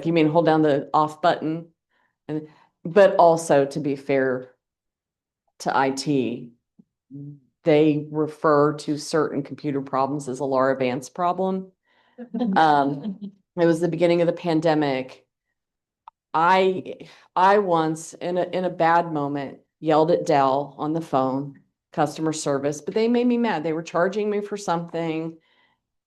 You mean hold down the off button? And, but also to be fair to IT, they refer to certain computer problems as a Lara Vance problem. It was the beginning of the pandemic. I I once in a bad moment yelled at Dell on the phone, customer service, but they made me mad. They were charging me for something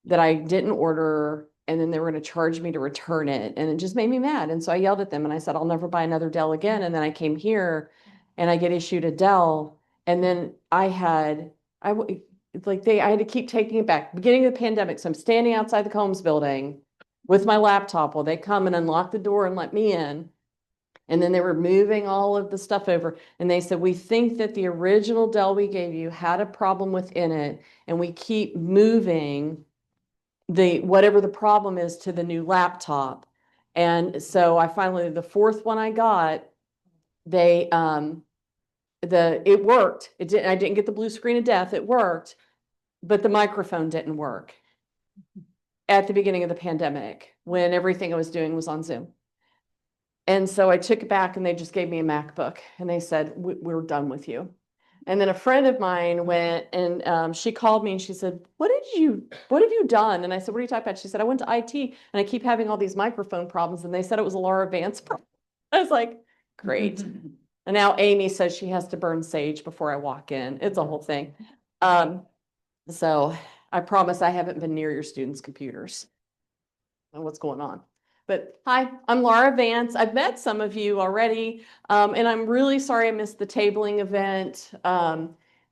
that I didn't order, and then they were going to charge me to return it, and it just made me mad. And so I yelled at them and I said, I'll never buy another Dell again. And then I came here and I get issued a Dell, and then I had to keep taking it back. Beginning of the pandemic, so I'm standing outside the Combs building with my laptop while they come and unlock the door and let me in. And then they were moving all of the stuff over. And they said, we think that the original Dell we gave you had a problem within it. And we keep moving the whatever the problem is to the new laptop. And so I finally, the fourth one I got, they it worked. I didn't get the blue screen of death. It worked, but the microphone didn't work at the beginning of the pandemic when everything I was doing was on Zoom. And so I took it back and they just gave me a MacBook and they said, we're done with you. And then a friend of mine went and she called me and she said, what have you done? And I said, what are you talking about? She said, I went to IT and I keep having all these microphone problems. And they said it was a Lara Vance problem. I was like, great. And now Amy says she has to burn sage before I walk in. It's a whole thing. So I promise I haven't been near your students' computers and what's going on. But hi, I'm Lara Vance. I've met some of you already, and I'm really sorry I missed the tabling event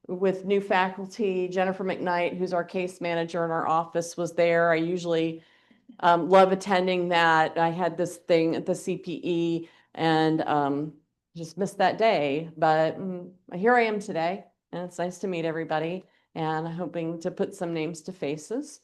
with new faculty. Jennifer McKnight, who's our case manager in our office, was there. I usually love attending that. I had this thing at the CPE and just missed that day, but here I am today, and it's nice to meet everybody, and I'm hoping to put some names to faces.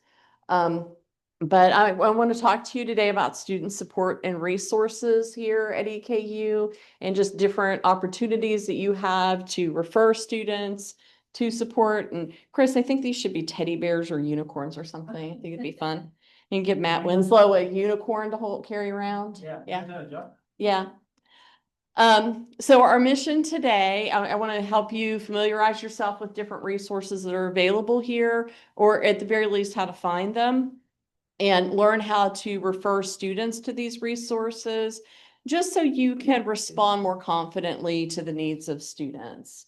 But I want to talk to you today about student support and resources here at EKU and just different opportunities that you have to refer students to support. And Chris, I think these should be teddy bears or unicorns or something. I think it'd be fun. And give Matt Winslow a unicorn to carry around. Yeah. So our mission today, I want to help you familiarize yourself with different resources that are available here, or at the very least, how to find them, and learn how to refer students to these resources, just so you can respond more confidently to the needs of students.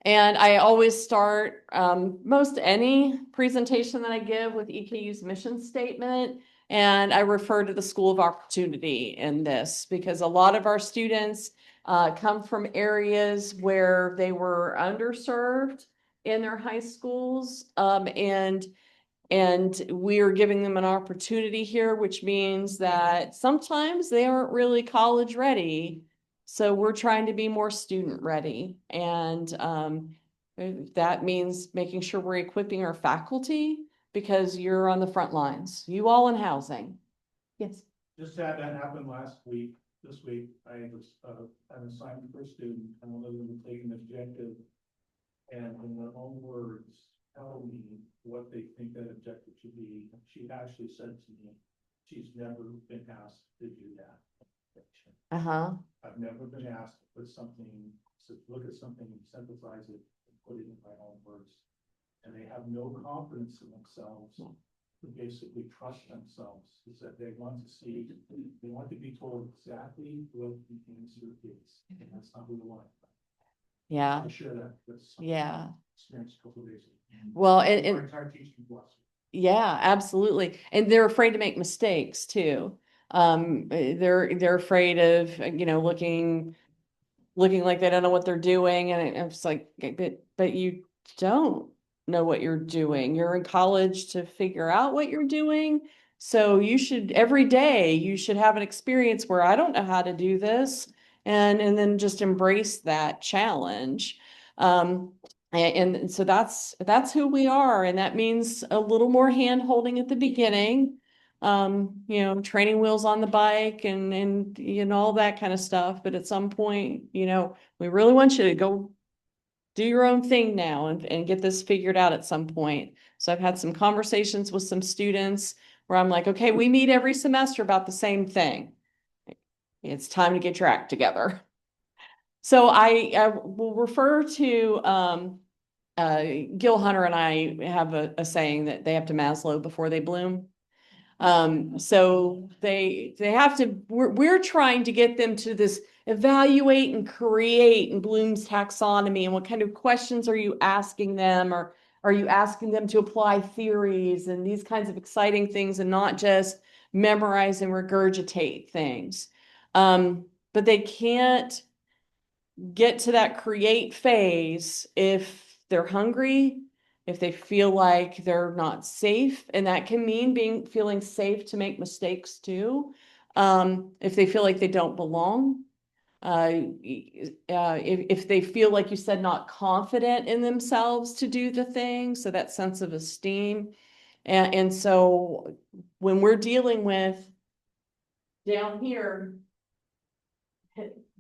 And I always start most any presentation that I give with EKU's mission statement, and I refer to the School of Opportunity in this because a lot of our students come from areas where they were underserved in their high schools, and we are giving them an opportunity here, which means that sometimes they aren't really college ready. So we're trying to be more student ready. And that means making sure we're equipping our faculty because you're on the front lines, you all in housing. Yes. Just had that happen last week. This week, I was an assignment for a student, and one of them taking an objective, and in their own words, tell me what they think that objective should be. She actually said to me, she's never been asked to do that. I've never been asked to put something, to look at something and synthesize it and put it in my own words. And they have no confidence in themselves to basically trust themselves. Is that they want to see, they want to be told exactly what the answer is. And that's not what we want. Yeah. I share that with experience a couple of days ago. Well, yeah, absolutely. And they're afraid to make mistakes too. They're afraid of, looking like they don't know what they're doing. And it's like, but you don't know what you're doing. You're in college to figure out what you're doing. So every day you should have an experience where I don't know how to do this, and then just embrace that challenge. And so that's who we are. And that means a little more hand holding at the beginning, training wheels on the bike and all that kind of stuff. But at some point, we really want you to go do your own thing now and get this figured out at some point. So I've had some conversations with some students where I'm like, okay, we meet every semester about the same thing. It's time to get your act together. So I will refer to Gil Hunter and I have a saying that they have to Maslow before they bloom. So they have to, we're trying to get them to this evaluate and create in Bloom's taxonomy. And what kind of questions are you asking them? Or are you asking them to apply theories and these kinds of exciting things and not just memorize and regurgitate things? But they can't get to that create phase if they're hungry, if they feel like they're not safe, and that can mean feeling safe to make mistakes too. If they feel like they don't belong, if they feel, like you said, not confident in themselves to do the thing, so that sense of esteem. And so when we're dealing with down here,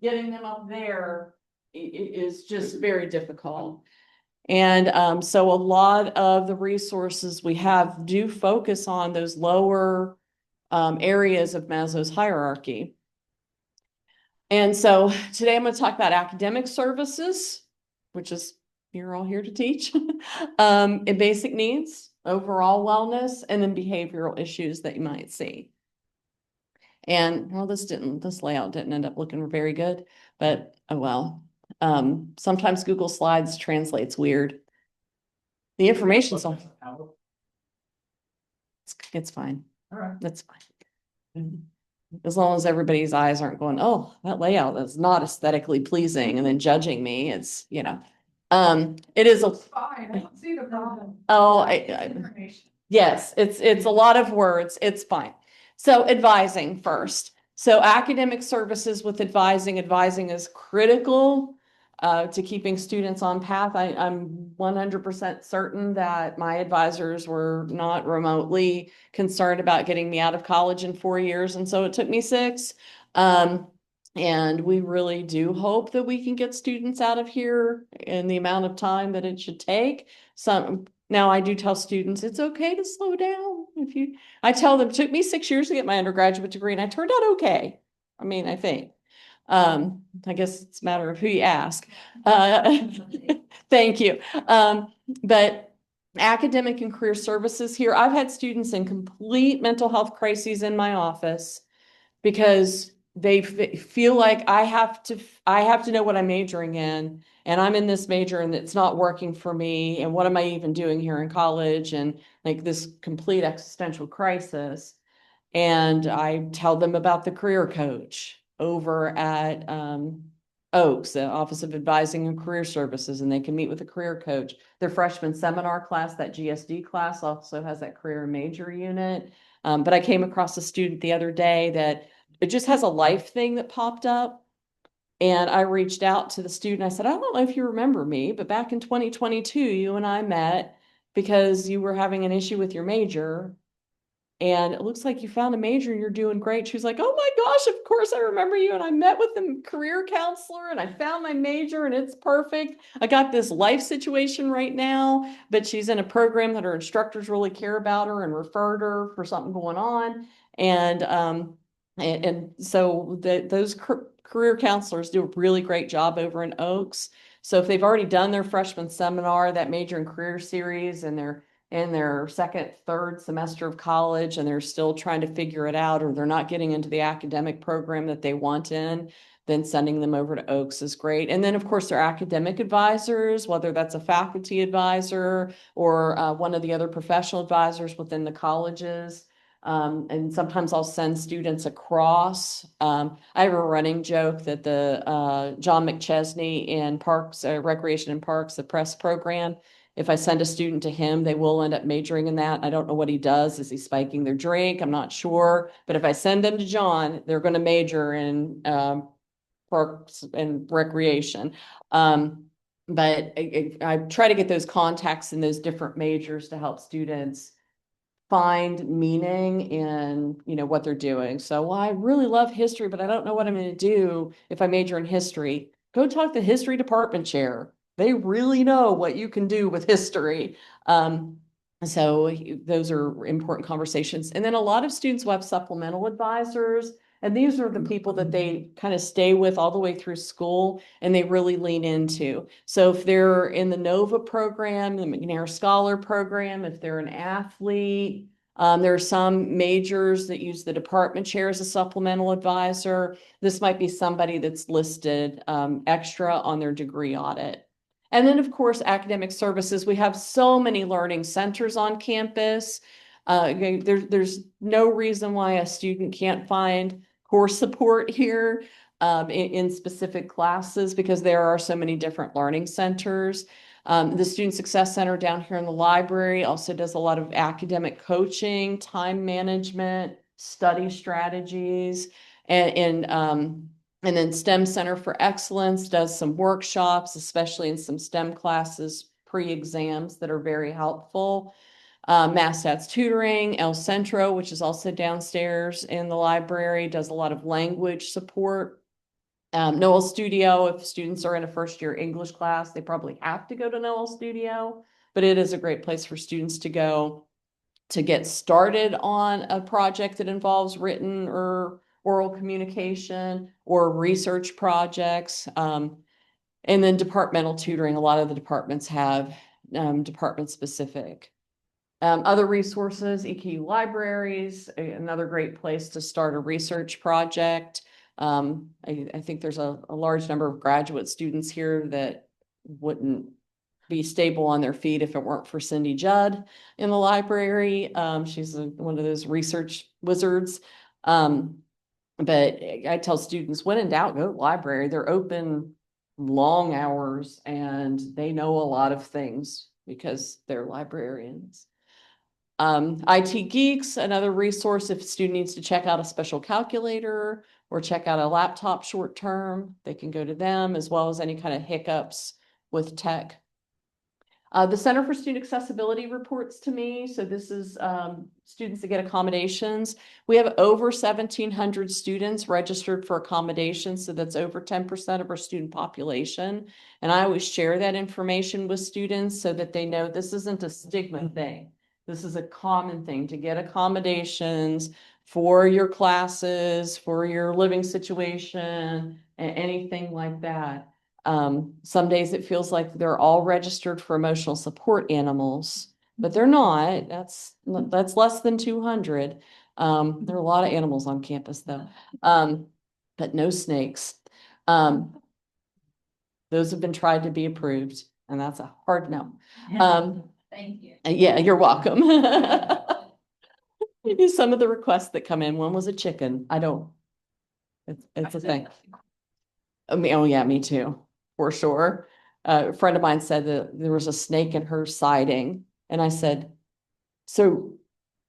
getting them up there is just very difficult. And so a lot of the resources we have do focus on those lower areas of Maslow's hierarchy. And so today I'm going to talk about academic services, which is you're all here to teach, and basic needs, overall wellness, and then behavioral issues that you might see. And well, this layout didn't end up looking very good, but oh well. Sometimes Google Slides translates weird. The information's on. It's fine. All right. That's fine. As long as everybody's eyes aren't going, oh, that layout is not aesthetically pleasing, and then judging me, it's, it is a. Fine, I don't see the problem. Oh, yes, it's a lot of words. It's fine. So advising first. So academic services with advising is critical to keeping students on path. I'm 100% certain that my advisors were not remotely concerned about getting me out of college in 4 years, and so it took me 6. And we really do hope that we can get students out of here in the amount of time that it should take. Now I do tell students it's okay to slow down. I tell them it took me 6 years to get my undergraduate degree, and I turned out okay. I mean, I think. I guess it's a matter of who you ask. Thank you. But academic and career services here, I've had students in complete mental health crises in my office because they feel like I have to know what I'm majoring in, and I'm in this major and it's not working for me. And what am I even doing here in college? And like this complete existential crisis. And I tell them about the career coach over at Oaks, the Office of Advising and Career Services, and they can meet with a career coach. Their freshman seminar class, that GSD class, also has that career and major unit. But I came across a student the other day that it just has a life thing that popped up. And I reached out to the student. I said, I don't know if you remember me, but back in 2022, you and I met because you were having an issue with your major. And it looks like you found a major and you're doing great. She was like, oh my gosh, of course I remember you. And I met with the career counselor and I found my major and it's perfect. I got this life situation right now, but she's in a program that her instructors really care about her and referred her for something going on. And so those career counselors do a really great job over in Oaks. So if they've already done their freshman seminar, that major and career series, and they're in their second, third semester of college and they're still trying to figure it out, or they're not getting into the academic program that they want in, then sending them over to Oaks is great. And then of course their academic advisors, whether that's a faculty advisor or one of the other professional advisors within the colleges. And sometimes I'll send students across. I have a running joke that the John McChesney in Parks, Recreation and Parks, the press program, if I send a student to him, they will end up majoring in that. I don't know what he does. Is he spiking their drink? I'm not sure. But if I send them to John, they're going to major in parks and recreation. But I try to get those contacts in those different majors to help students find meaning in, what they're doing. So, well, I really love history, but I don't know what I'm going to do if I major in history. Go talk to the history department chair. They really know what you can do with history. So those are important conversations. And then a lot of students will have supplemental advisors. And these are the people that they kind of stay with all the way through school and they really lean into. So if they're in the NOVA program, the McNair Scholar program, if they're an athlete, there are some majors that use the department chair as a supplemental advisor. This might be somebody that's listed extra on their degree audit. And then, of course, academic services. We have so many learning centers on campus. There's no reason why a student can't find course support here in specific classes because there are so many different learning centers. The Student Success Center down here in the library also does a lot of academic coaching, time management, study strategies, and then STEM Center for Excellence does some workshops, especially in some STEM classes, pre-exams that are very helpful. Mass Stats Tutoring, El Centro, which is also downstairs in the library, does a lot of language support. Noel Studio, if students are in a first year English class, they probably have to go to Noel Studio, but it is a great place for students to go to get started on a project that involves written or oral communication or research projects. And then departmental tutoring. A lot of the departments have department specific. Other resources, EKU libraries, another great place to start a research project. I think there's a large number of graduate students here that wouldn't be stable on their feet if it weren't for Cindy Judd in the library. She's one of those research wizards. But I tell students, when in doubt, go to the library. They're open long hours and they know a lot of things because they're librarians. IT Geeks, another resource if a student needs to check out a special calculator or check out a laptop short term, they can go to them as well as any kind of hiccups with tech. The Center for Student Accessibility reports to me. So this is students that get accommodations. We have over 1,700 students registered for accommodations. So that's over 10% of our student population. And I always share that information with students so that they know this isn't a stigma thing. This is a common thing to get accommodations for your classes, for your living situation, and anything like that. Some days it feels like they're all registered for emotional support animals, but they're not. That's less than 200. There are a lot of animals on campus though, but no snakes. Those have been tried to be approved, and that's a hard no. Thank you. Yeah, you're welcome. Some of the requests that come in, one was a chicken. It's a thing. Oh yeah, me too, for sure. A friend of mine said that there was a snake in her siding. And I said, so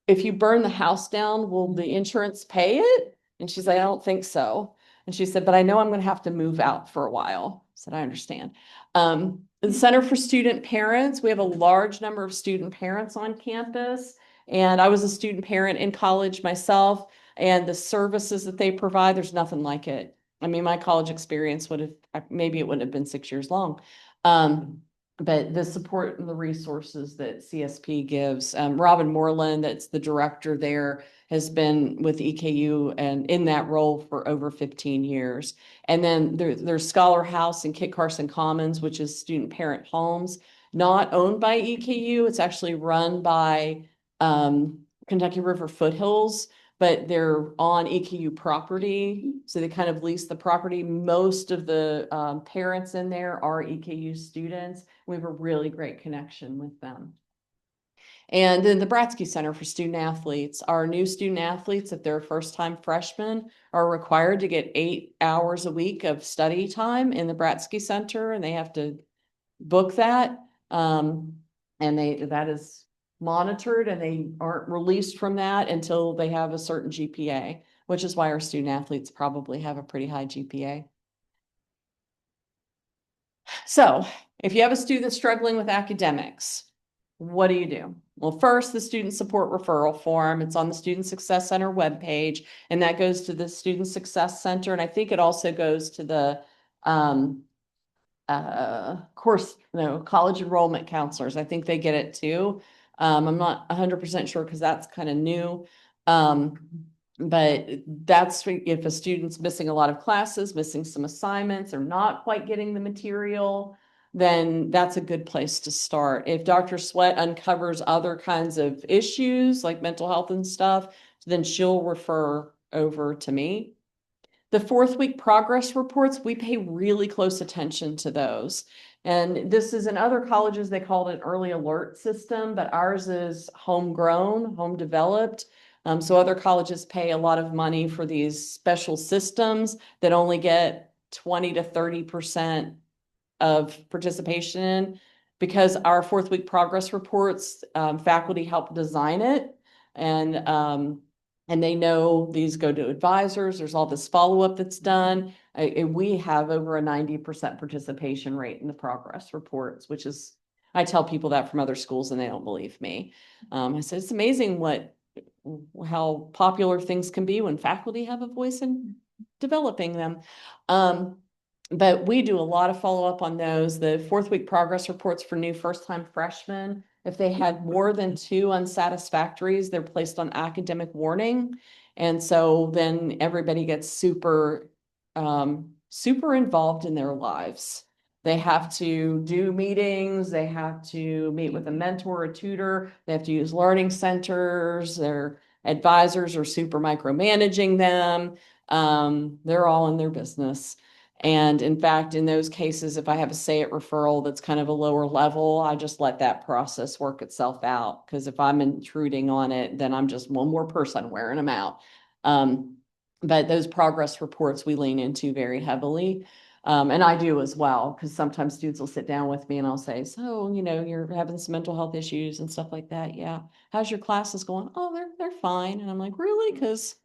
if you burn the house down, will the insurance pay it? And she's like, I don't think so. And she said, but I know I'm going to have to move out for a while. I said, I understand. The Center for Student Parents, we have a large number of student parents on campus. And I was a student parent in college myself, and the services that they provide, there's nothing like it. I mean, my college experience maybe it wouldn't have been 6 years long. But the support and the resources that CSP gives, Robin Moreland, that's the director there, has been with EKU and in that role for over 15 years. And then there's Scholar House and Kit Carson Commons, which is student parent homes, not owned by EKU. It's actually run by Kentucky River Foothills, but they're on EKU property. So they kind of lease the property. Most of the parents in there are EKU students. We have a really great connection with them. And then the Bratsky Center for Student Athletes. Our new student athletes, if they're first-time freshmen, are required to get 8 hours a week of study time in the Bratsky Center, and they have to book that. And that is monitored, and they aren't released from that until they have a certain GPA, which is why our student athletes probably have a pretty high GPA. So if you have a student struggling with academics, what do you do? Well, first, the student support referral form. It's on the Student Success Center webpage, and that goes to the Student Success Center. And I think it also goes to the college enrollment counselors. I think they get it too. I'm not 100% sure because that's kind of new. But that's if a student's missing a lot of classes, missing some assignments, or not quite getting the material, then that's a good place to start. If Dr. Sweat uncovers other kinds of issues like mental health and stuff, then she'll refer over to me. The fourth week progress reports, we pay really close attention to those. And this is in other colleges, they call it an early alert system, but ours is homegrown, home developed. So other colleges pay a lot of money for these special systems that only get 20 to 30% of participation in. Because our fourth week progress reports, faculty help design it. And they know these go to advisors. There's all this follow-up that's done. And we have over a 90% participation rate in the progress reports, which is, I tell people that from other schools and they don't believe me. I said, it's amazing how popular things can be when faculty have a voice in developing them. But we do a lot of follow-up on those. The fourth week progress reports for new first-time freshmen, if they had more than 2 unsatisfactories, they're placed on academic warning. And so then everybody gets super involved in their lives. They have to do meetings, they have to meet with a mentor, a tutor, they have to use learning centers, their advisors are super micromanaging them. They're all in their business. And in fact, in those cases, if I have a say it referral that's kind of a lower level, I just let that process work itself out. Because if I'm intruding on it, then I'm just one more person wearing them out. But those progress reports we lean into very heavily. And I do as well, because sometimes students will sit down with me and I'll say, so, you're having some mental health issues and stuff like that. Yeah. How's your classes going? Oh, they're fine. And I'm like, really? Because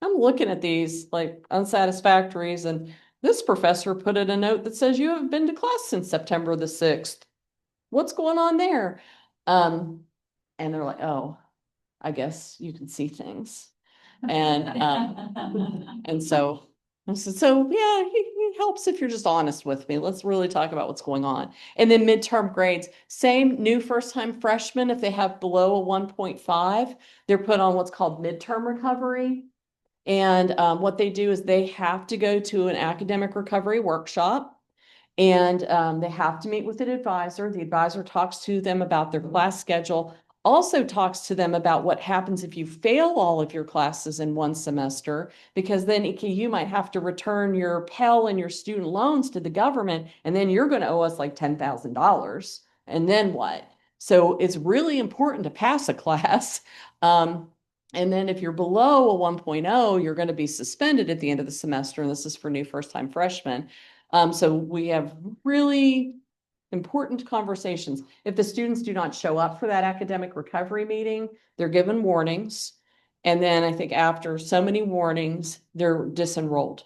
I'm looking at these like unsatisfactories, and this professor put in a note that says you haven't been to class since September the 6th. What's going on there? And they're like, oh, I guess you can see things. And so I said, so yeah, it helps if you're just honest with me. Let's really talk about what's going on. And then midterm grades, same new first-time freshmen, if they have below a 1.5, they're put on what's called midterm recovery. And what they do is they have to go to an academic recovery workshop, and they have to meet with an advisor. The advisor talks to them about their class schedule, also talks to them about what happens if you fail all of your classes in one semester, because then you might have to return your Pell and your student loans to the government, and then you're going to owe us like $10,000. And then what? So it's really important to pass a class. And then if you're below a 1.0, you're going to be suspended at the end of the semester. And this is for new first-time freshmen. So we have really important conversations. If the students do not show up for that academic recovery meeting, they're given warnings. And then I think after so many warnings, they're disenrolled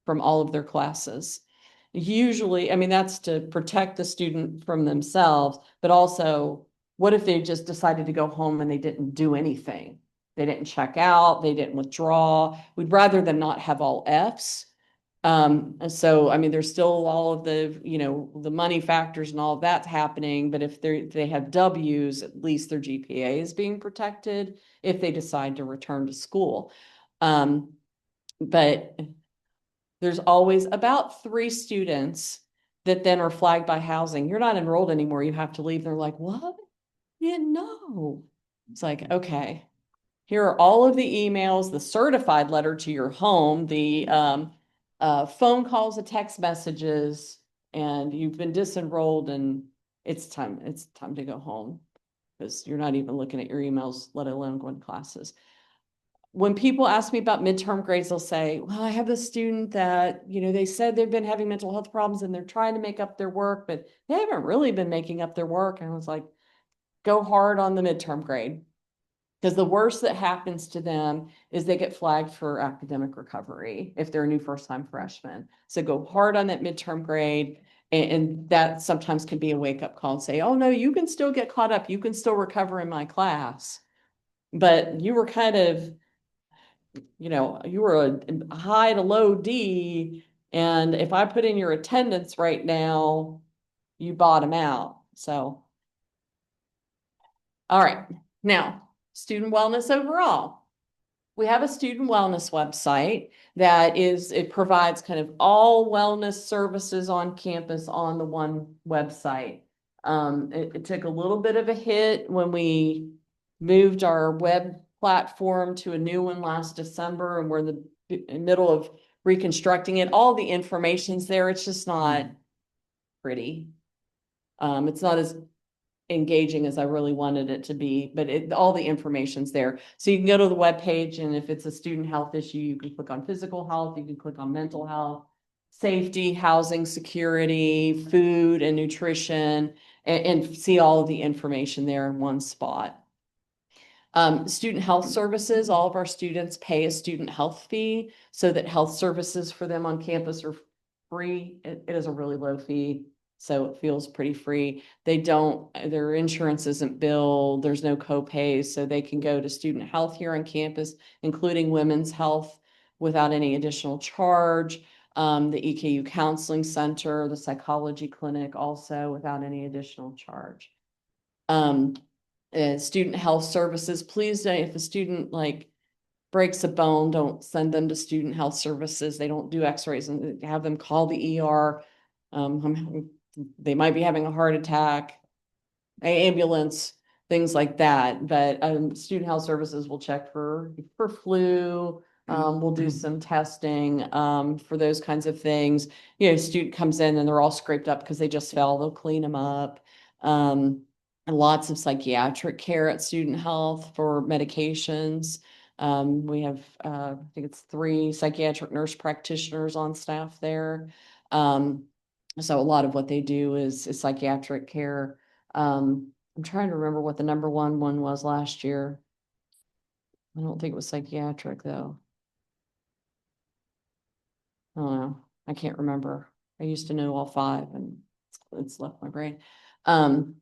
from all of their classes. Usually, I mean, that's to protect the student from themselves, but also, what if they just decided to go home and they didn't do anything? They didn't check out, they didn't withdraw. We'd rather them not have all Fs. And so, I mean, there's still all of the, the money factors and all of that's happening, but if they have Ws, at least their GPA is being protected if they decide to return to school. But there's always about 3 students that then are flagged by housing. You're not enrolled anymore, you have to leave. They're like, what? Yeah, no. It's like, okay. Here are all of the emails, the certified letter to your home, the phone calls, the text messages, and you've been disenrolled, and it's time to go home, because you're not even looking at your emails, let alone going to classes. When people ask me about midterm grades, they'll say, well, I have a student that, they said they've been having mental health problems and they're trying to make up their work, but they haven't really been making up their work. And I was like, go hard on the midterm grade. Because the worst that happens to them is they get flagged for academic recovery if they're a new first-time freshman. So go hard on that midterm grade. And that sometimes can be a wake-up call and say, oh, no, you can still get caught up. You can still recover in my class. But you were kind of, you were a high to low D. And if I put in your attendance right now, you bottom out. So All right, now, student wellness overall. We have a student wellness website it provides kind of all wellness services on campus on the one website. It took a little bit of a hit when we moved our web platform to a new one last December, and we're in the middle of reconstructing it. All the information's there. It's just not pretty. It's not as engaging as I really wanted it to be, but all the information's there. So you can go to the webpage, and if it's a student health issue, you can click on physical health, you can click on mental health, safety, housing, security, food and nutrition, and see all of the information there in one spot. Student health services, all of our students pay a student health fee so that health services for them on campus are free. It is a really low fee, so it feels pretty free. Their insurance isn't billed, there's no co-pays, so they can go to student health here on campus, including women's health, without any additional charge. The EKU Counseling Center, the psychology clinic, also without any additional charge. Student health services, please don't, if a student like breaks a bone, don't send them to student health services. They don't do x-rays, and have them call the ER. They might be having a heart attack, ambulance, things like that. But student health services will check for flu. We'll do some testing for those kinds of things. You know, student comes in and they're all scraped up because they just fell. They'll clean them up. And lots of psychiatric care at student health for medications. We have, I think it's 3 psychiatric nurse practitioners on staff there. So a lot of what they do is psychiatric care. I'm trying to remember what the number one was last year. I don't think it was psychiatric though. I don't know. I can't remember. I used to know all 5 and it's left my brain. And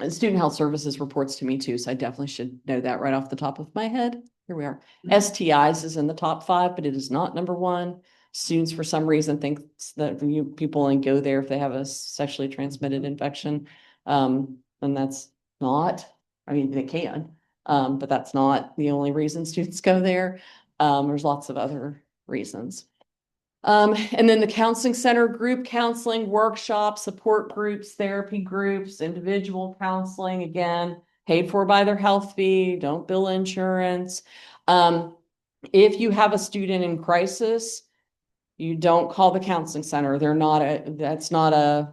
student health services reports to me too, so I definitely should know that right off the top of my head. Here we are. STIs is in the top 5, but it is not number 1. Students, for some reason, think that people only go there if they have a sexually transmitted infection. And that's not, I mean, they can, but that's not the only reason students go there. There's lots of other reasons. And then the counseling center, group counseling, workshops, support groups, therapy groups, individual counseling, again, paid for by their health fee, don't bill insurance. If you have a student in crisis, you don't call the counseling center. That's not a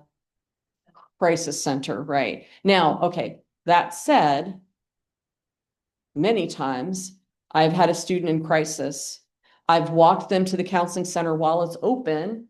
crisis center, right? Now, okay, that said, many times I've had a student in crisis. I've walked them to the counseling center while it's open,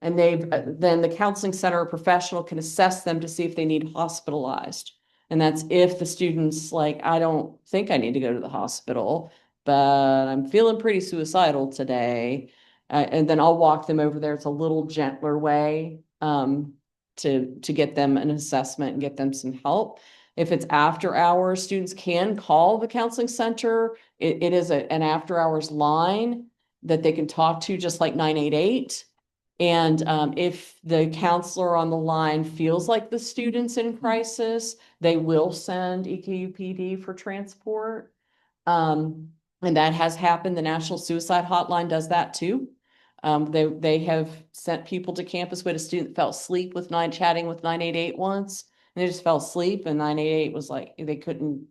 and then the counseling center professional can assess them to see if they need hospitalized. And that's if the student's like, I don't think I need to go to the hospital, but I'm feeling pretty suicidal today. And then I'll walk them over there. It's a little gentler way to get them an assessment and get them some help. If it's after hours, students can call the counseling center. It is an after hours line that they can talk to, just like 988. And if the counselor on the line feels like the student's in crisis, they will send EKUPD for transport. And that has happened. The National Suicide Hotline does that too. They have sent people to campus. We had a student that fell asleep chatting with 988 once, and they just fell asleep, and 988 was like, they couldn't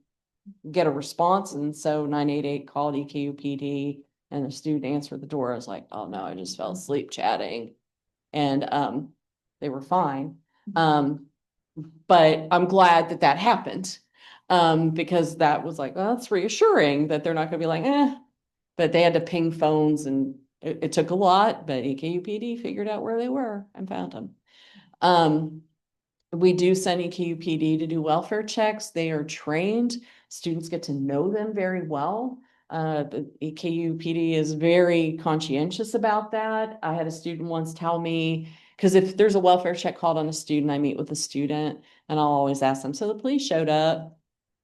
get a response, and so 988 called EKUPD, and the student answered the door. I was like, oh no, I just fell asleep chatting. And they were fine. But I'm glad that happened, because that was like, well, that's reassuring that they're not gonna be like, but they had to ping phones, and it took a lot, but EKUPD figured out where they were and found them. We do send EKUPD to do welfare checks. They are trained. Students get to know them very well. The EKUPD is very conscientious about that. I had a student once tell me, because if there's a welfare check called on a student, I meet with the student and I'll always ask them, so the police showed up.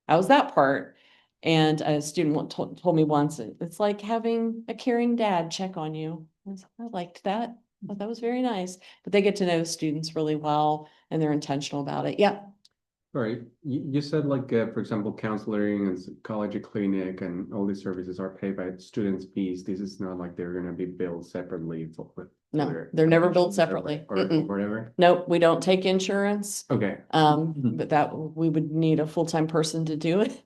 How was that part? And a student told me once, it's like having a caring dad check on you. I liked that. I thought that was very nice. But they get to know students really well, and they're intentional about it. Yeah. Sorry, you said like, for example, counseling and psychology clinic and all these services are paid by students' fees. This is not like they're gonna be billed separately for. No, they're never billed separately. Or Mm-mm. whatever. Nope, we don't take insurance. Okay. But that we would need a full-time person to do it.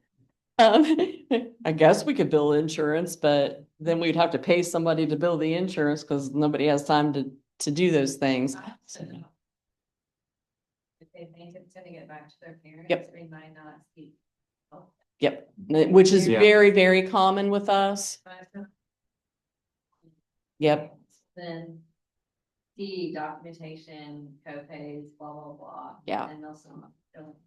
I guess we could bill insurance, but then we'd have to pay somebody to bill the insurance because nobody has time to do those things. If they think it's gonna get back to their parents. Yep. They might not speak. Yep, which is Yeah. very, very common with us. Yep, Then the documentation, co-pays, blah, blah, blah. Yeah. And they'll sum up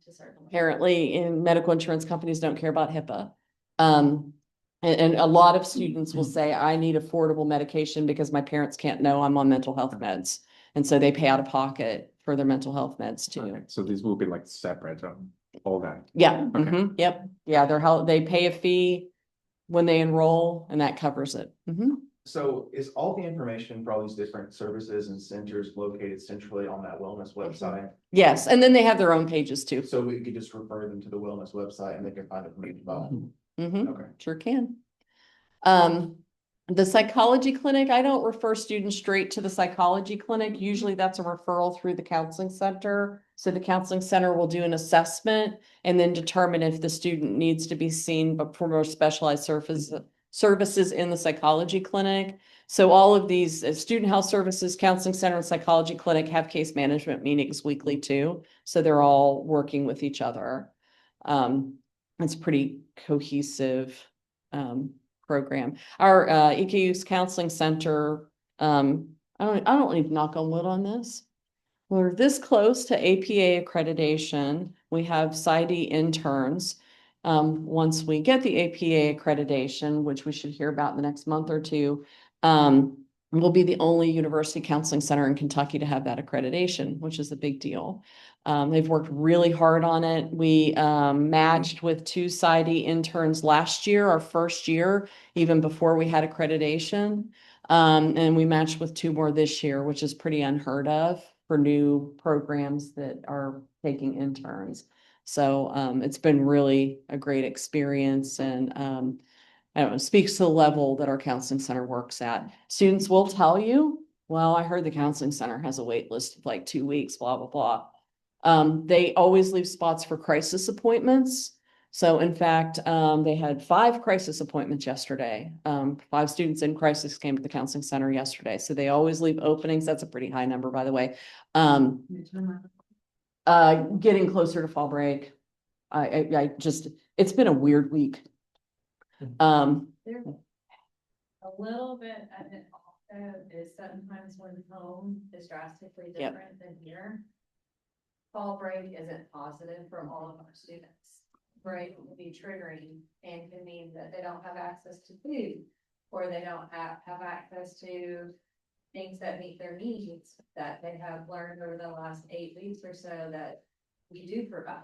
to certain. apparently in medical insurance companies don't care about HIPAA. And a lot of students will say, I need affordable medication because my parents can't know I'm on mental health meds. And so they pay out of pocket for their mental health meds too. Okay, so this will be like separate from all that. Yeah, Okay. yep, yeah, they pay a fee when they enroll and that covers it. So is all the information for all these different services and centers located centrally on that wellness website? Yes, and then they have their own pages too. So we could just refer them to the wellness website and they can find information about it? Okay. Sure can. The psychology clinic, I don't refer students straight to the psychology clinic. Usually that's a referral through the counseling center. So the counseling center will do an assessment and then determine if the student needs to be seen but for more specialized services in the psychology clinic. So all of these student health services, counseling center, and psychology clinic have case management meetings weekly too. So they're all working with each other. It's pretty cohesive program. Our EKU's counseling center, I don't need to knock on wood on this. We're this close to APA accreditation. We have PsyD interns. Once we get the APA accreditation, which we should hear about in the next month or two, we'll be the only university counseling center in Kentucky to have that accreditation, which is a big deal. They've worked really hard on it. We matched with 2 PsyD interns last year, our first year, even before we had accreditation. And we matched with 2 more this year, which is pretty unheard of for new programs that are taking interns. So it's been really a great experience and I don't know, speaks to the level that our counseling center works at. Students will tell you, well, I heard the counseling center has a wait list of like 2 weeks, blah, blah, blah. They always leave spots for crisis appointments. So in fact, they had 5 crisis appointments yesterday. 5 students in crisis came to the counseling center yesterday. So they always leave openings. That's a pretty high number, by the way. Getting closer to fall break. I just, it's been a weird week. There's a little bit of it also is sometimes when home is drastically Yep. different than here. Fall break isn't positive for all of our students. Break will be triggering and can mean that they don't have access to food. Or they don't have access to things that meet their needs that they have learned over the last 8 weeks or so that we do provide.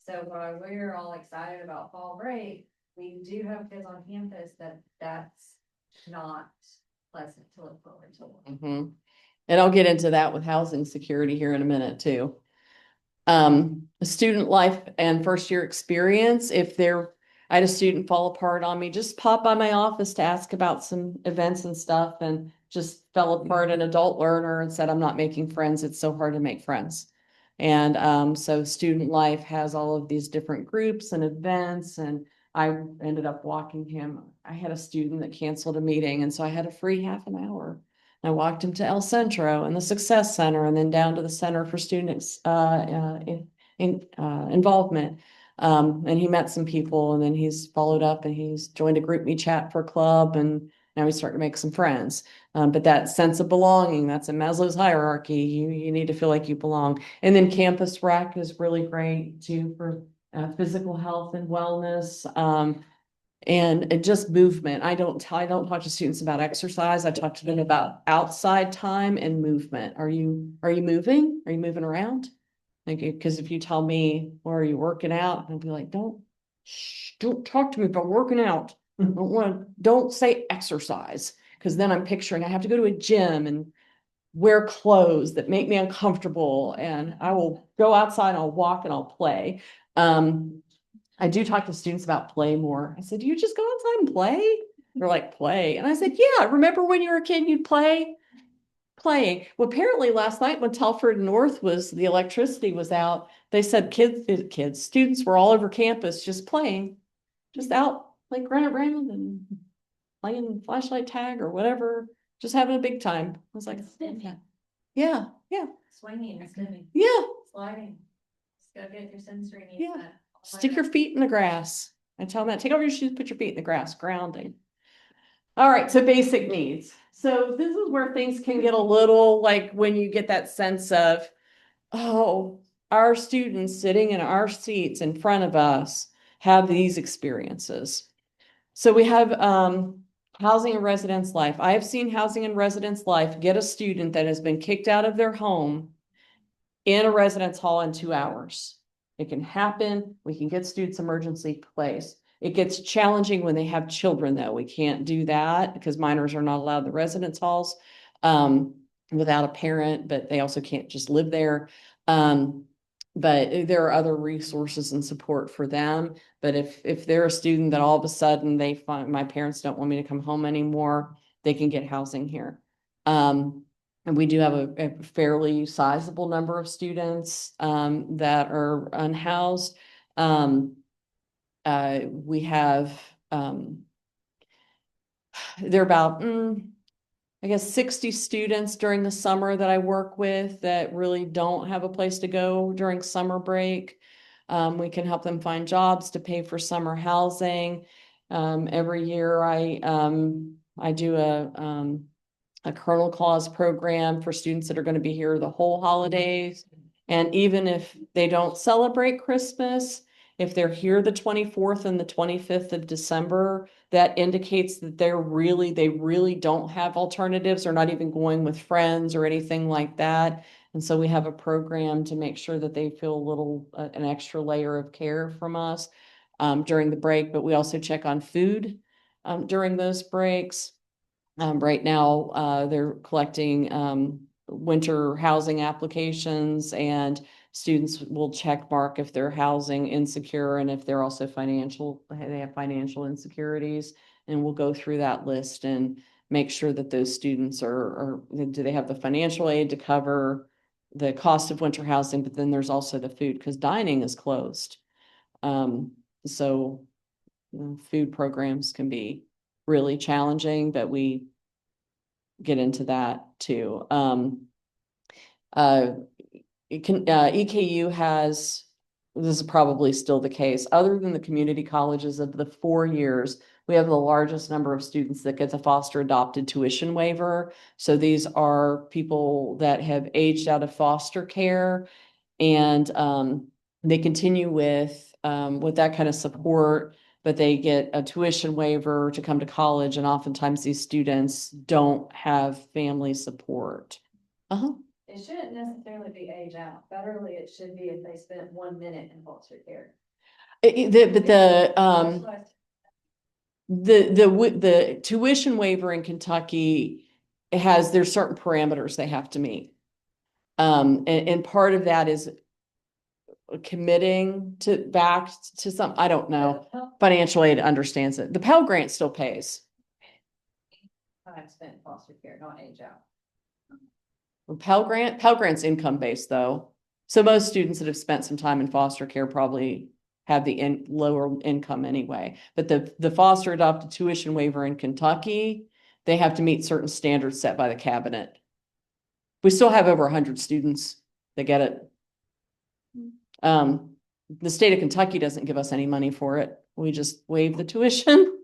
So while we're all excited about fall break, we do have kids on campus that's not pleasant to look forward to. And I'll get into that with housing security here in a minute too. Student life and first year experience, I had a student fall apart on me, just popped by my office to ask about some events and stuff and just fell apart, an adult learner, and said, I'm not making friends. It's so hard to make friends. And so student life has all of these different groups and events, and I ended up walking him. I had a student that canceled a meeting, and so I had a free half an hour. I walked him to El Centro and the Success Center, and then down to the Center for Students Involvement. And he met some people, and then he's followed up and he's joined a GroupMe chat for club, and now he's starting to make some friends. But that sense of belonging, that's in Maslow's hierarchy. You need to feel like you belong. And then Campus Rec is really great too for physical health and wellness. And just movement. I don't talk to students about exercise. I talk to them about outside time and movement. Are you moving? Are you moving around? Like, because if you tell me, or are you working out? I'll be like, don't talk to me about working out. Don't say exercise. Because then I'm picturing I have to go to a gym and wear clothes that make me uncomfortable, and I will go outside and I'll walk and I'll play. I do talk to students about play more. I said, do you just go outside and play? They're like, play. And I said, yeah, remember when you were a kid, you'd play? Playing. Well, apparently last night when Telford North the electricity was out, they said students were all over campus just playing, just out like running around and playing flashlight tag or whatever, just having a big time. I was like, Sniffing. yeah, yeah, Swinging and sniffing, yeah, sliding. Just go get your sensory needs Yeah. met. stick your feet in the grass. I tell them that, take off your shoes, put your feet in the grass, grounding. All right, so basic needs. So this is where things can get a little like when you get that sense of, oh, our students sitting in our seats in front of us have these experiences. So we have housing and residence life. I have seen housing and residence life get a student that has been kicked out of their home in a residence hall in 2 hours. It can happen. We can get students emergency placed. It gets challenging when they have children, though. We can't do that because minors are not allowed in the residence halls without a parent, but they also can't just live there. But there are other resources and support for them. But if they're a student that all of a sudden they find my parents don't want me to come home anymore, they can get housing here. And we do have a fairly sizable number of students that are unhoused. We have there are about I guess 60 students during the summer that I work with that really don't have a place to go during summer break. We can help them find jobs to pay for summer housing. Every year I do a kernel clause program for students that are going to be here the whole holidays. And even if they don't celebrate Christmas, if they're here the 24th and the 25th of December, that indicates that they really don't have alternatives. They're not even going with friends or anything like that. And so we have a program to make sure that they feel a little, an extra layer of care from us during the break, but we also check on food during those breaks. Right now, they're collecting winter housing applications, and students will check mark if they're housing insecure and if they're also they have financial insecurities. And we'll go through that list and make sure that those students do they have the financial aid to cover the cost of winter housing, but then there's also the food because dining is closed. So food programs can be really challenging, but we get into that too. EKU has, this is probably still the case, other than the community colleges of the 4 years, we have the largest number of students that get the foster adopted tuition waiver. So these are people that have aged out of foster care and they continue with that kind of support, but they get a tuition waiver to come to college. And oftentimes these students don't have family support. It shouldn't necessarily be age out. Federally, it should be if they spent 1 minute in foster care. The tuition waiver in Kentucky there's certain parameters they have to meet. And part of that is committing back to some, I don't know, financial aid understands it. The Pell Grant still pays. Time spent in foster care, not age out. Pell Grant's income based though. So most students that have spent some time in foster care probably have the lower income anyway. But the foster adopted tuition waiver in Kentucky, they have to meet certain standards set by the cabinet. We still have over 100 students that get it. The state of Kentucky doesn't give us any money for it. We just waive the tuition.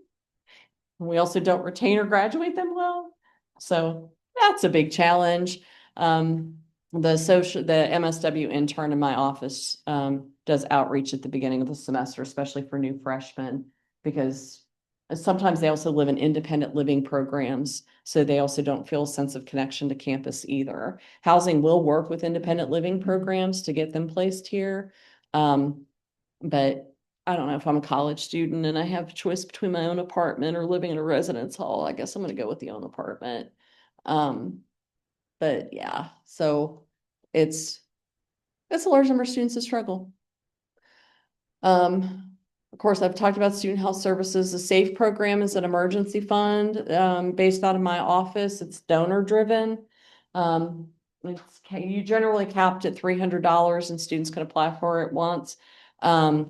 We also don't retain or graduate them well. So that's a big challenge. The MSW intern in my office does outreach at the beginning of the semester, especially for new freshmen, because sometimes they also live in independent living programs, so they also don't feel a sense of connection to campus either. Housing will work with independent living programs to get them placed here. But I don't know, if I'm a college student and I have a choice between my own apartment or living in a residence hall, I guess I'm going to go with the own apartment. But yeah, so it's a large number of students that struggle. Of course, I've talked about student health services. The SAFE program is an emergency fund, based out of my office. It's donor driven. You generally capped at $300 and students can apply for it once. Well,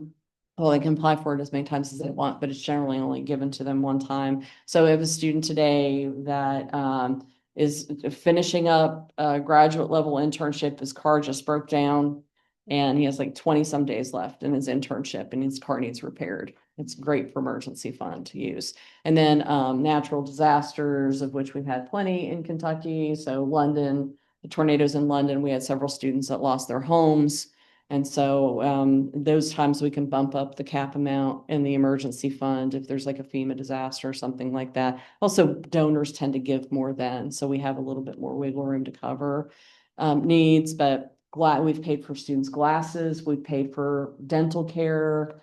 they can apply for it as many times as they want, but it's generally only given to them one time. So we have a student today that, is finishing up a graduate level internship. His car just broke down. And he has like 20 some days left in his internship and his car needs repaired. It's great for emergency fund to use. And then natural disasters, of which we've had plenty in Kentucky. So London, the tornadoes in London, we had several students that lost their homes. And so those times we can bump up the cap amount in the emergency fund if there's like a FEMA disaster or something like that. Also, donors tend to give more then, so we have a little bit more wiggle room to cover needs, but we've paid for students' glasses, we've paid for dental care.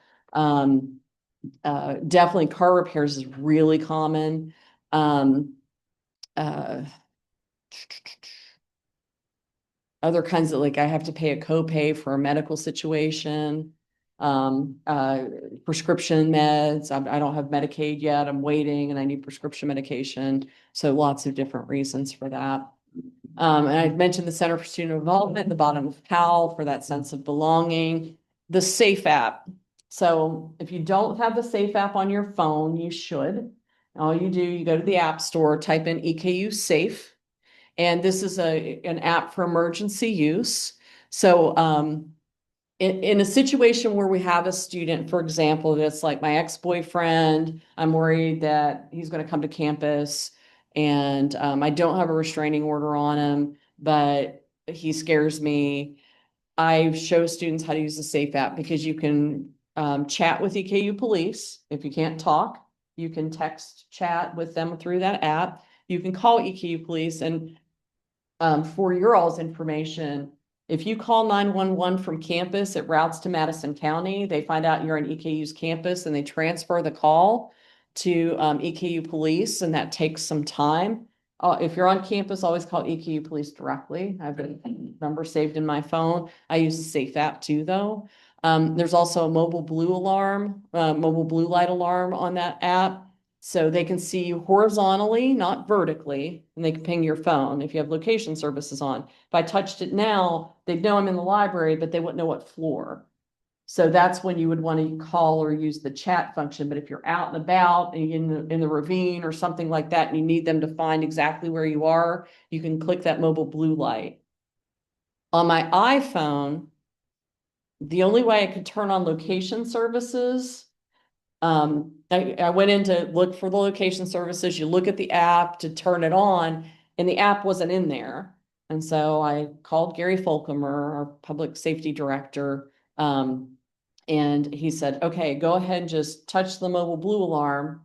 Definitely car repairs is really common. Uh, Other kinds of, like, I have to pay a copay for a medical situation. Prescription meds. I don't have Medicaid yet. I'm waiting and I need prescription medication. So lots of different reasons for that. And I mentioned the Center for Student Involvement at the bottom of PAL for that sense of belonging. The SAFE app. So if you don't have the SAFE app on your phone, you should. All you do, you go to the App Store, type in EKU SAFE, and this is an app for emergency use. So in a situation where we have a student, for example, that's like my ex-boyfriend, I'm worried that he's going to come to campus and I don't have a restraining order on him, but he scares me. I show students how to use the SAFE app because you can chat with EKU police. If you can't talk, you can text chat with them through that app. You can call EKU police, and for your all's information, if you call 911 from campus, it routes to Madison County. They find out you're on EKU's campus and they transfer the call to EKU police, and that takes some time. If you're on campus, always call EKU police directly. I have a number saved in my phone. I use the SAFE app too, though. There's also a mobile blue light alarm on that app. So they can see you horizontally, not vertically, and they can ping your phone if you have location services on. If I touched it now, they'd know I'm in the library, but they wouldn't know what floor. So that's when you would want to call or use the chat function. But if you're out and about and in the ravine or something like that, and you need them to find exactly where you are, you can click that mobile blue light. On my iPhone, the only way I could turn on location services, I went in to look for the location services. You look at the app to turn it on, and the app wasn't in there. And so I called Gary Folcomer, our public safety director, and he said, okay, go ahead and just touch the mobile blue alarm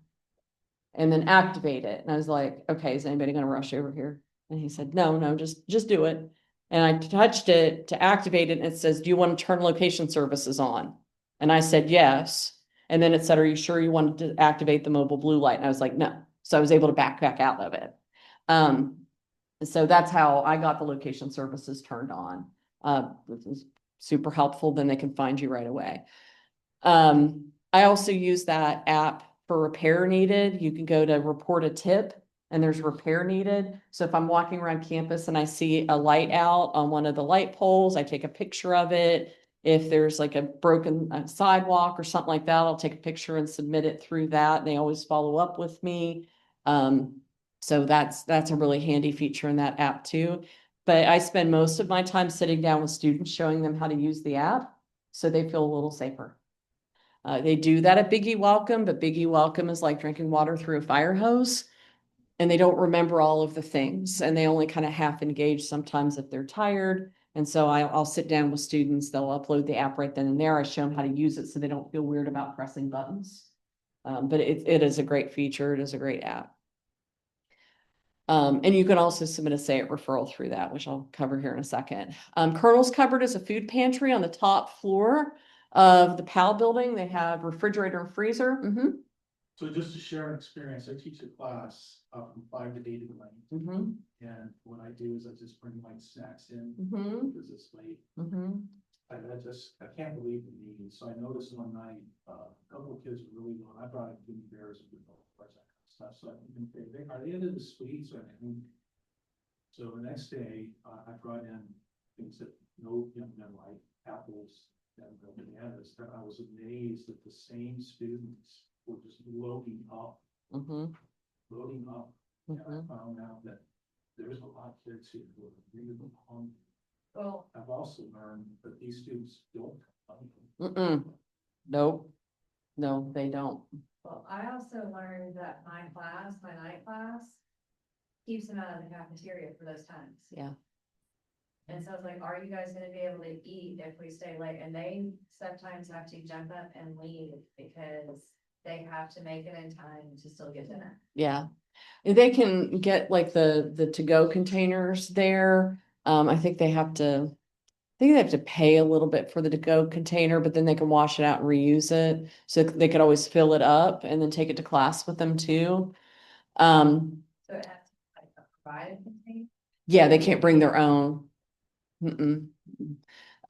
and then activate it. And I was like, okay, is anybody going to rush over here? And he said, no, just do it. And I touched it to activate it, and it says, do you want to turn location services on? And I said, yes. And then it said, are you sure you wanted to activate the mobile blue light? And I was like, no. So I was able to back out of it. So that's how I got the location services turned on. This is super helpful. Then they can find you right away. I also use that app for repair needed. You can go to report a tip and there's repair needed. So if I'm walking around campus and I see a light out on one of the light poles, I take a picture of it. If there's like a broken sidewalk or something like that, I'll take a picture and submit it through that. They always follow up with me. So that's a really handy feature in that app too. But I spend most of my time sitting down with students, showing them how to use the app so they feel a little safer. They do that at Biggie Welcome, but Biggie Welcome is like drinking water through a fire hose. And they don't remember all of the things, and they only kind of half engage sometimes if they're tired. And so I'll sit down with students, they'll upload the app right then and there. I show them how to use it so they don't feel weird about pressing buttons. But it is a great feature. It is a great app. And you can also submit a SAIT referral through that, which I'll cover here in a second. Colonel's Cupboard is a food pantry on the top floor of the PAL building. They have refrigerator and freezer. So just to share an experience, I teach a class from 5 to 8 in the night. And what I do is I just bring my snacks in Mm-hmm, because it's late. mm-hmm. I can't believe the need. So I noticed one night, a couple of kids were really low. I brought in gummy bears and all that kind of stuff. So I think, are they into the sweets or anything? So the next day, I brought in things that no young men like, apples and bananas. And I was amazed that the same students were just loading up. Mm-hmm. And I found out that there's a lot of kids who are really hungry. Well, I've also learned that these students don't come hungry. Mm-mm. Nope. No, they don't. well, I also learned that my night class, keeps them out of the cafeteria for those times. Yeah. And so I was like, are you guys gonna be able to eat if we stay late? And they sometimes have to jump up and leave because they have to make it in time to still get dinner. Yeah. They can get like the to-go containers there. I think they have to, pay a little bit for the to-go container, but then they can wash it out and reuse it. So they could always fill it up and then take it to class with them too. So it has to be like a provided container. Yeah, they can't bring their own. Mm-mm.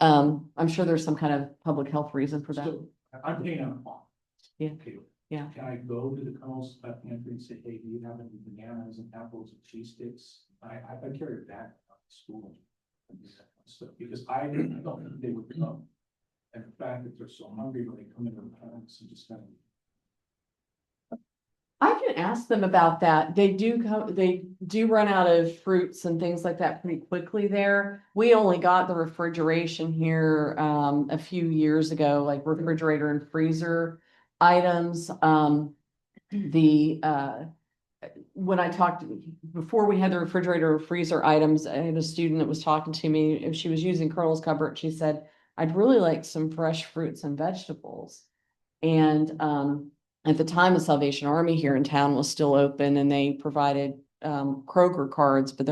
I'm sure there's some kind of public health reason for that. So I'm paying on a farm. Yeah. Okay. Yeah. Can I go to the Colonel's pantry and say, hey, do you have any bananas and apples and cheese sticks? I carry it back to school. And that kind of stuff, because I don't think they would come. And the fact that they're so hungry when they come into the parents and just kind of. I can ask them about that. They do run out of fruits and things like that pretty quickly there. We only got the refrigeration here a few years ago, like refrigerator and freezer items. When I talked, before we had the refrigerator or freezer items, I had a student that was talking to me, if she was using Colonel's cupboard, she said, I'd really like some fresh fruits and vegetables. And at the time, the Salvation Army here in town was still open and they provided Kroger cards, but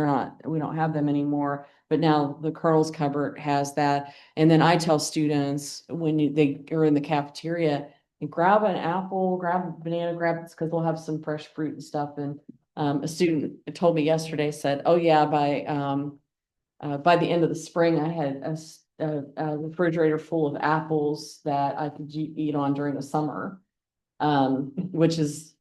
we don't have them anymore. But now the Colonel's cupboard has that. And then I tell students when they are in the cafeteria, grab an apple, grab a banana, because they'll have some fresh fruit and stuff. And a student told me yesterday, said, oh yeah, by the end of the spring, I had a refrigerator full of apples that I could eat on during the summer. Which is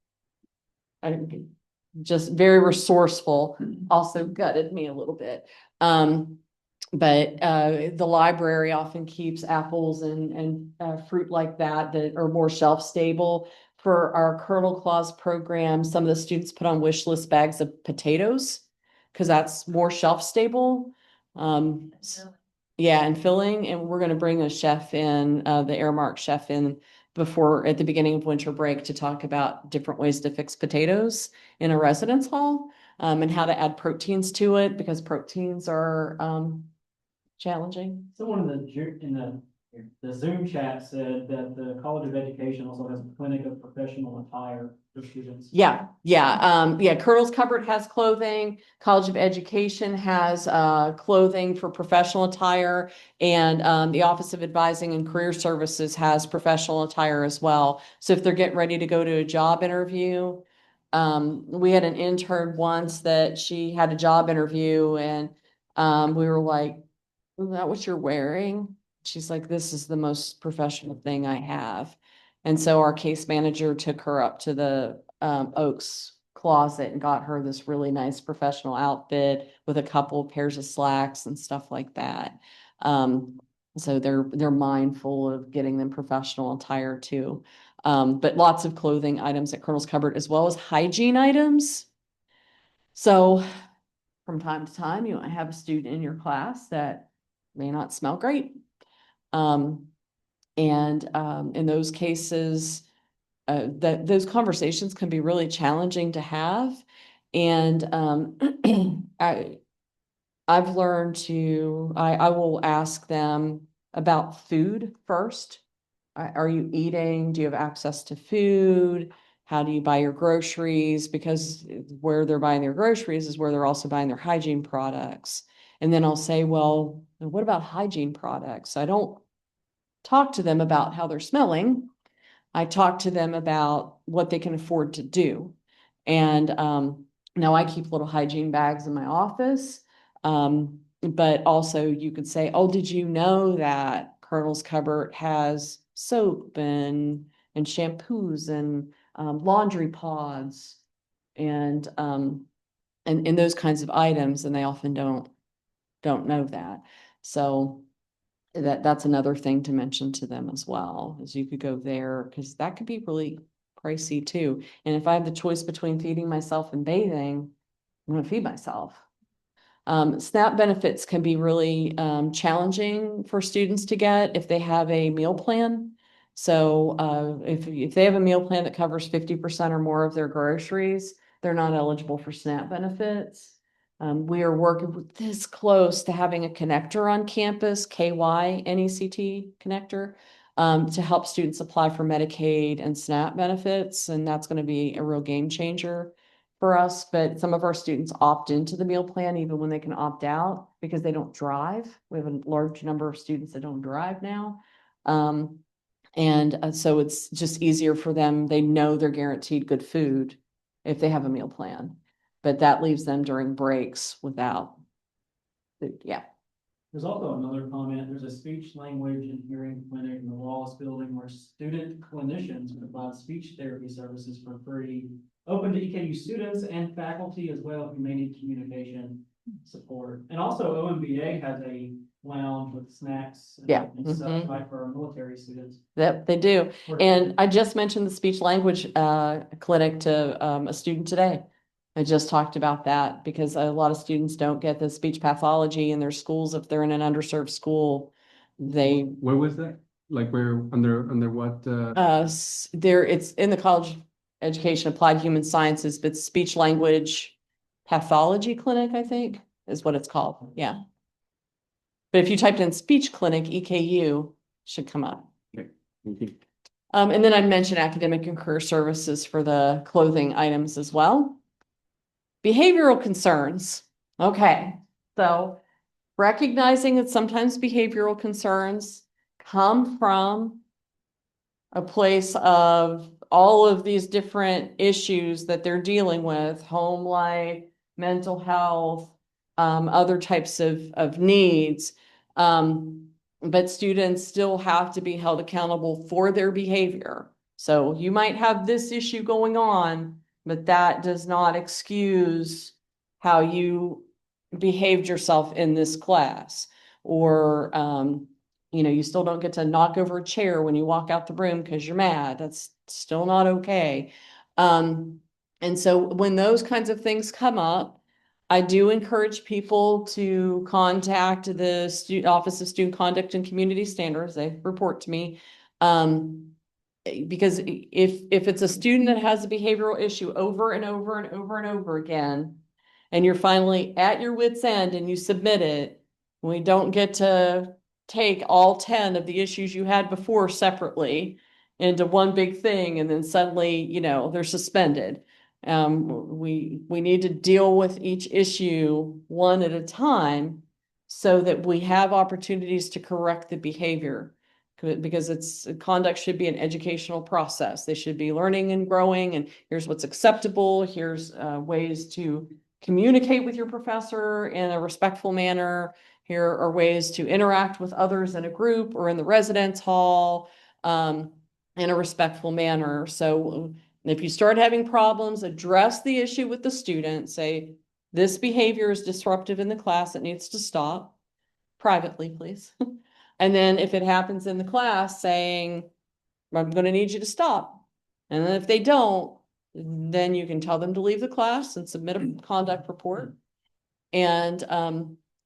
just very resourceful, also gutted me a little bit. But the library often keeps apples and fruit like that are more shelf stable. For our Kernel Claus program, some of the students put on wish list bags of potatoes because that's more shelf stable. Yeah, and filling, and we're gonna bring a chef in, the Airmark chef in at the beginning of winter break to talk about different ways to fix potatoes in a residence hall, and how to add proteins to it because proteins are, challenging. Someone in the Zoom chat said that the College of Education also has a clinic of professional attire for students. Yeah. Colonel's Cupboard has clothing. College of Education has clothing for professional attire, and the Office of Advising and Career Services has professional attire as well. So if they're getting ready to go to a job interview, we had an intern once that she had a job interview, and we were like, "Is that what you're wearing?" She's like, "This is the most professional thing I have." And so our case manager took her up to the Oaks closet and got her this really nice professional outfit with a couple of pairs of slacks and stuff like that. So they're mindful of getting them professional attire too. But lots of clothing items at Colonel's Cupboard as well as hygiene items. So from time to time, you might have a student in your class that may not smell great. In those cases, those conversations can be really challenging to have. And I've learned I will ask them about food first. Are you eating? Do you have access to food? How do you buy your groceries? Because where they're buying their groceries is where they're also buying their hygiene products. And then I'll say, well, what about hygiene products? I don't talk to them about how they're smelling. I talk to them about what they can afford to do. And Now I keep little hygiene bags in my office. But also you could say, oh, did you know that Colonel's cupboard has soap and shampoos and laundry pods and those kinds of items, and they often don't know that. So that's another thing to mention to them as well, is you could go there, because that could be really pricey too. And if I have the choice between feeding myself and bathing, I'm gonna feed myself. SNAP benefits can be really challenging for students to get if they have a meal plan. So if they have a meal plan that covers 50% or more of their groceries, they're not eligible for SNAP benefits. We are working this close to having a connector on campus, KY NECT connector, to help students apply for Medicaid and SNAP benefits. And that's going to be a real game changer for us. But some of our students opt into the meal plan even when they can opt out because they don't drive. We have a large number of students that don't drive now. So it's just easier for them. They know they're guaranteed good food if they have a meal plan, but that leaves them during breaks without food. Yeah. There's also another comment, there's a speech, language, and hearing clinic in the Wallace building where student clinicians provide speech therapy services for free, open to EKU students and faculty as well who may need communication support. And also OMBA has a lounge with snacks Yeah. and stuff like for our military students. Yep, they do. And I just mentioned the speech language clinic to a student today. I just talked about that because a lot of students don't get the speech pathology in their schools. If they're in an underserved school, they Where was that? Like where, under what, it's in the college education applied human sciences, but speech language pathology clinic, I think, is what it's called. Yeah. But if you typed in speech clinic, EKU should come up. thank you. And then I mentioned academic and career services for the clothing items as well. Behavioral concerns. Okay, so recognizing that sometimes behavioral concerns come from a place of all of these different issues that they're dealing with, home life, mental health, other types of needs. But students still have to be held accountable for their behavior. So you might have this issue going on, but that does not excuse how you behaved yourself in this class. Or, you still don't get to knock over a chair when you walk out the room because you're mad. That's still not okay. And so when those kinds of things come up, I do encourage people to contact the Office of Student Conduct and Community Standards. They report to me. Because if it's a student that has a behavioral issue over and over and over and over again, and you're finally at your wit's end and you submit it, we don't get to take all 10 of the issues you had before separately into one big thing, and then suddenly, they're suspended. We need to deal with each issue one at a time so that we have opportunities to correct the behavior, because conduct should be an educational process. They should be learning and growing, and here's what's acceptable. Here's ways to communicate with your professor in a respectful manner. Here are ways to interact with others in a group or in the residence hall in a respectful manner. So if you start having problems, address the issue with the student. Say, this behavior is disruptive in the class. It needs to stop. Privately, please. And then if it happens in the class, saying, I'm going to need you to stop. And then if they don't, then you can tell them to leave the class and submit a conduct report. And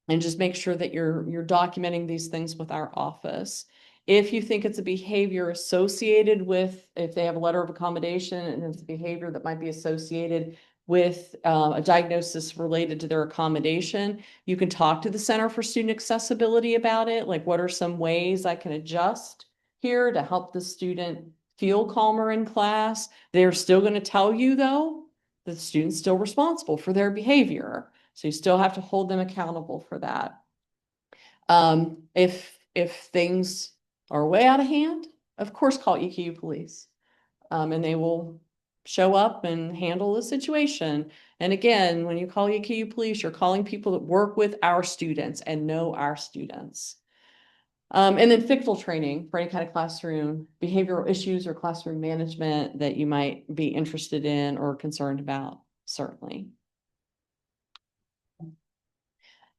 just make sure that you're documenting these things with our office. If you think it's a behavior associated with, if they have a letter of accommodation and it's a behavior that might be associated with a diagnosis related to their accommodation, you can talk to the Center for Student Accessibility about it. Like, what are some ways I can adjust here to help the student feel calmer in class? They're still going to tell you, though, that the student's still responsible for their behavior. So you still have to hold them accountable for that. If things are way out of hand, of course, call EKU police. And they will show up and handle the situation. And again, when you call EKU police, you're calling people that work with our students and know our students. And then FCT&L training for any kind of classroom behavioral issues or classroom management that you might be interested in or concerned about, certainly.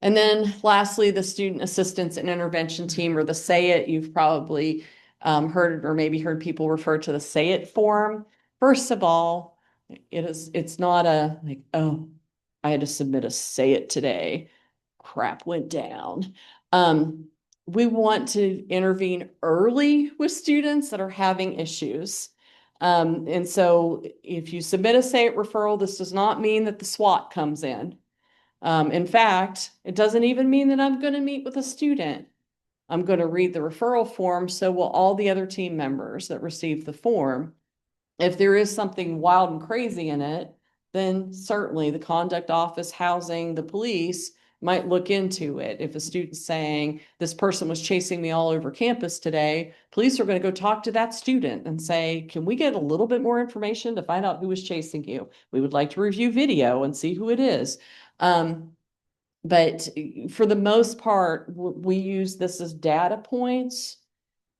And then lastly, the student assistance and intervention team, or the SAYIT. You've probably heard or maybe heard people refer to the SAYIT form. First of all, it's not a like, oh, I had to submit a SAYIT today. Crap went down. We want to intervene early with students that are having issues. And so if you submit a SAYIT referral, this does not mean that the SWAT comes in. In fact, it doesn't even mean that I'm going to meet with a student. I'm going to read the referral form, so will all the other team members that receive the form. If there is something wild and crazy in it, then certainly the conduct office, housing, the police might look into it. If a student's saying, this person was chasing me all over campus today, police are going to go talk to that student and say, can we get a little bit more information to find out who was chasing you? We would like to review video and see who it is. But for the most part, we use this as data points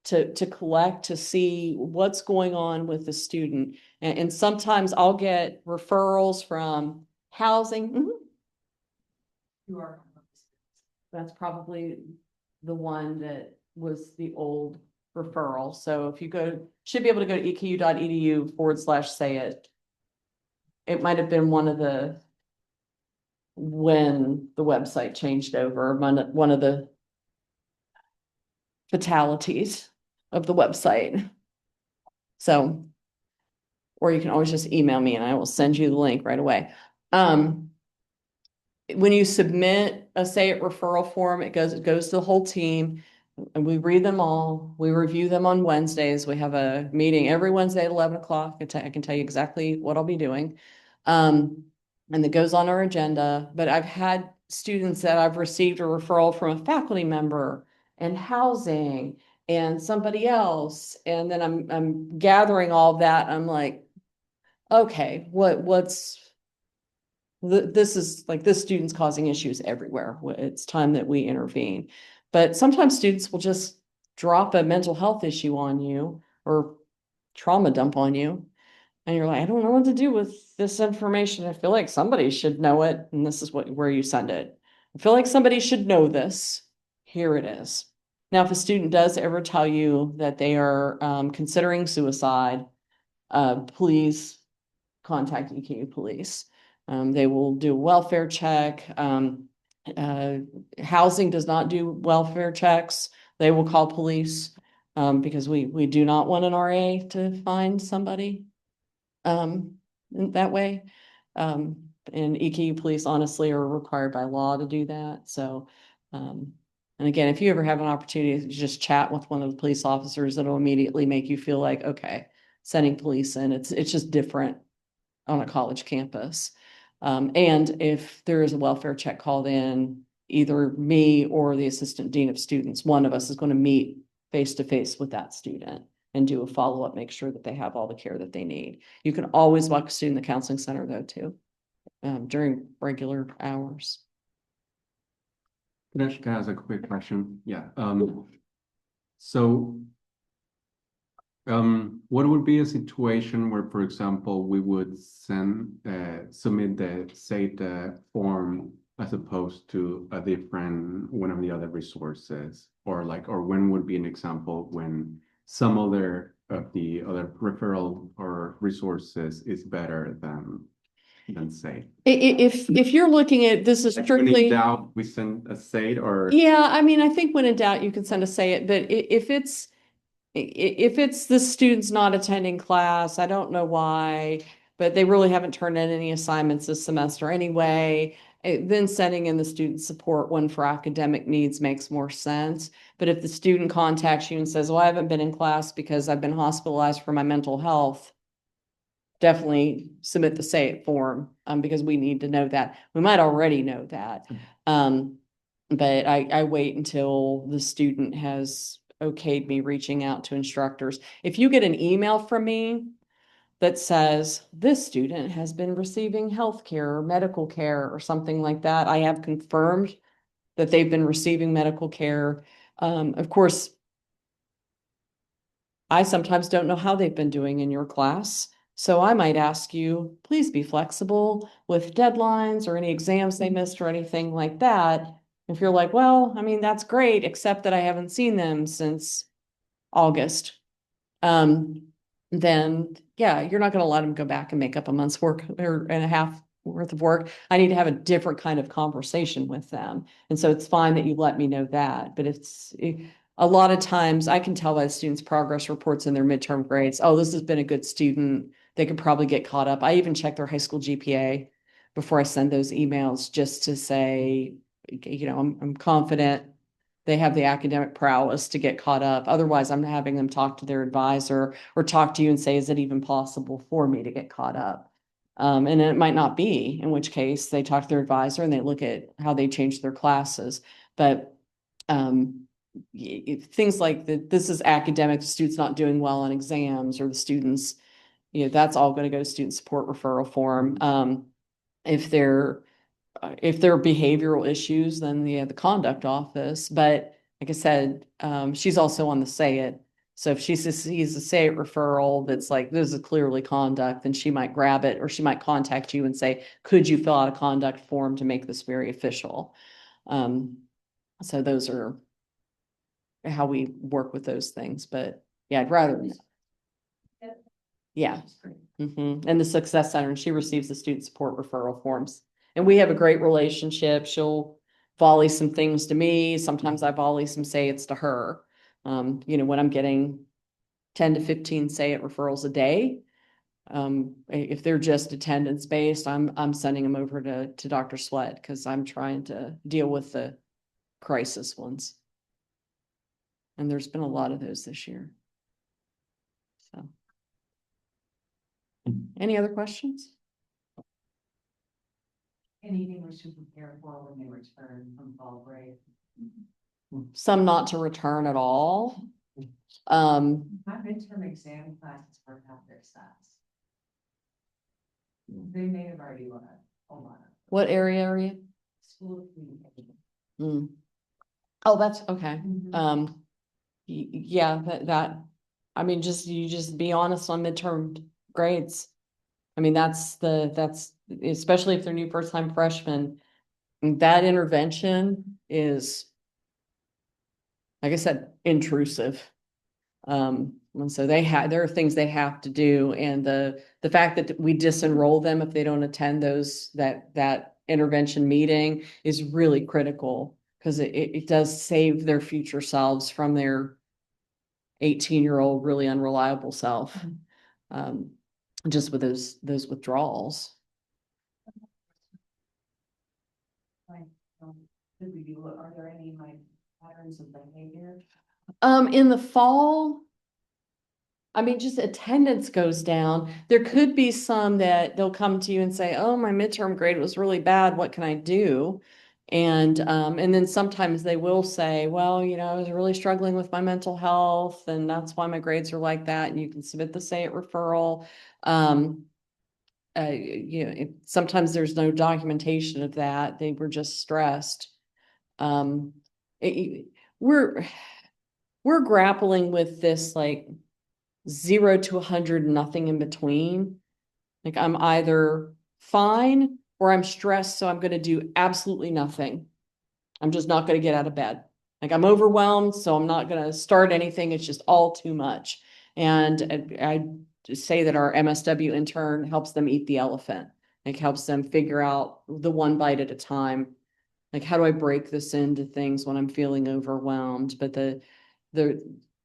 to collect, to see what's going on with the student. And sometimes I'll get referrals from housing. You are. That's probably the one that was the old referral. So if you should be able to go to eku.edu/SAYIT. It might have been one of the, when the website changed over, one of the fatalities of the website. So, or you can always just email me and I will send you the link right away. When you submit a SAYIT referral form, it goes to the whole team and we read them all. We review them on Wednesdays. We have a meeting every Wednesday at 11 o'clock. I can tell you exactly what I'll be doing. And it goes on our agenda. But I've had students that I've received a referral from a faculty member and housing and somebody else. And then I'm gathering all of that. I'm like, okay, this is like, this student's causing issues everywhere. It's time that we intervene. But sometimes students will just drop a mental health issue on you or trauma dump on you. And you're like, I don't know what to do with this information. I feel like somebody should know it. And this is where you send it. I feel like somebody should know this. Here it is. Now, if a student does ever tell you that they are considering suicide, please contact EKU police. They will do a welfare check. Housing does not do welfare checks. They will call police because we do not want an RA to find somebody in that way. And EKU police honestly are required by law to do that. So, and again, if you ever have an opportunity to just chat with one of the police officers, it'll immediately make you feel like, okay, sending police in, it's just different on a college campus. And if there is a welfare check called in, either me or the assistant dean of students, one of us is going to meet face to face with that student and do a follow-up, make sure that they have all the care that they need. You can always walk a student in the counseling center though too, during regular hours. Can I ask a quick question? Yeah. So what would be a situation where, for example, we would submit the SAYIT form as opposed to a different one of the other resources, or when would be an example when some other of the other referral or resources is better than SAYIT? If you're looking at this is When strictly in doubt, we send a SAYIT, or yeah, I mean, I think when in doubt, you can send a SAYIT, but if it's the student's not attending class, I don't know why, but they really haven't turned in any assignments this semester anyway, then sending in the student support one for academic needs makes more sense. But if the student contacts you and says, well, I haven't been in class because I've been hospitalized for my mental health, definitely submit the SAYIT form because we need to know that. We might already know that. But I wait until the student has okayed me reaching out to instructors. If you get an email from me that says this student has been receiving health care or medical care or something like that. I have confirmed that they've been receiving medical care. Of course, I sometimes don't know how they've been doing in your class. So I might ask you, please be flexible with deadlines or any exams they missed or anything like that. If you're like, well, I mean, that's great, except that I haven't seen them since August. Then yeah, you're not going to let them go back and make up a month's work or and a half worth of work. I need to have a different kind of conversation with them. And so it's fine that you let me know that, but a lot of times I can tell by the students' progress reports in their midterm grades, oh, this has been a good student. They could probably get caught up. I even check their high school GPA before I send those emails just to say, I'm confident they have the academic prowess to get caught up. Otherwise, I'm having them talk to their advisor or talk to you and say, is it even possible for me to get caught up? And it might not be, in which case they talk to their advisor and they look at how they change their classes. But things like that, this is academic, the student's not doing well on exams, or the students, that's all going to go to student support referral form. If they're behavioral issues, then the conduct office. But like I said, she's also on the say it. So if she sees a say it referral that's like, this is clearly conduct, then she might grab it, or she might contact you and say, could you fill out a conduct form to make this very official? So those are how we work with those things. But yeah, I'd rather. Yeah. And the Success Center, and she receives the student support referral forms. And we have a great relationship. She'll volley some things to me. Sometimes I volley some say it's to her. When I'm getting 10 to 15 say it referrals a day, if they're just attendance based, I'm sending them over to Dr. Sweat because I'm trying to deal with the crisis ones. And there's been a lot of those this year. So. Any other questions? Anything we should prepare for when they return from fall break? Some not to return at all. My midterm exam classes were half their size. They may have already learned a lot. What area are you? School communication. Oh, that's okay. Mhm. Yeah, I mean, you just be honest on midterm grades. I mean, that's especially if they're new first-time freshmen, that intervention is, like I said, intrusive. And so there are things they have to do. And the fact that we disenroll them if they don't attend that intervention meeting is really critical, because it does save their future selves from their 18-year-old really unreliable self. Just with those withdrawals. Are there any patterns of behavior? In the fall, I mean, just attendance goes down. There could be some that they'll come to you and say, oh, my midterm grade was really bad. What can I do? And then sometimes they will say, well, I was really struggling with my mental health, and that's why my grades are like that. And you can submit the say it referral. Sometimes there's no documentation of that. They were just stressed. We're grappling with this like 0 to 100, nothing in between. Like I'm either fine or I'm stressed, so I'm going to do absolutely nothing. I'm just not going to get out of bed. Like I'm overwhelmed, so I'm not going to start anything. It's just all too much. And I just say that our MSW intern helps them eat the elephant. Like helps them figure out the one bite at a time. Like, how do I break this into things when I'm feeling overwhelmed? But the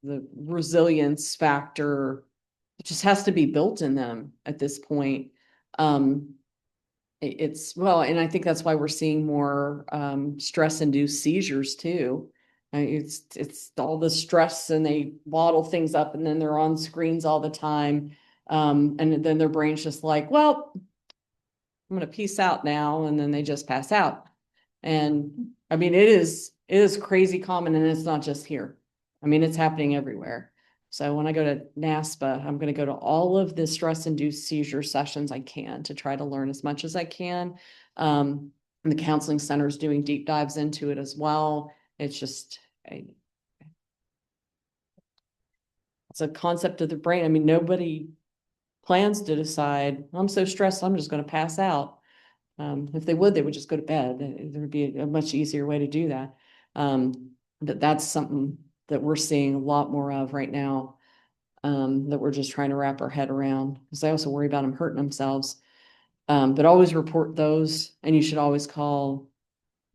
resilience factor just has to be built in them at this point. And I think that's why we're seeing more stress-induced seizures too. It's all the stress, and they bottle things up, and then they're on screens all the time. And then their brain's just like, well, I'm going to peace out now. And then they just pass out. And I mean, it is crazy common, and it's not just here. I mean, it's happening everywhere. So when I go to NASPA, I'm going to go to all of the stress-induced seizure sessions I can to try to learn as much as I can. And the counseling center is doing deep dives into it as well. It's just, it's a concept of the brain. I mean, nobody plans to decide, I'm so stressed, I'm just going to pass out. If they would just go to bed. There would be a much easier way to do that. But that's something that we're seeing a lot more of right now. That we're just trying to wrap our head around, because I also worry about them hurting themselves. But always report those, and you should always call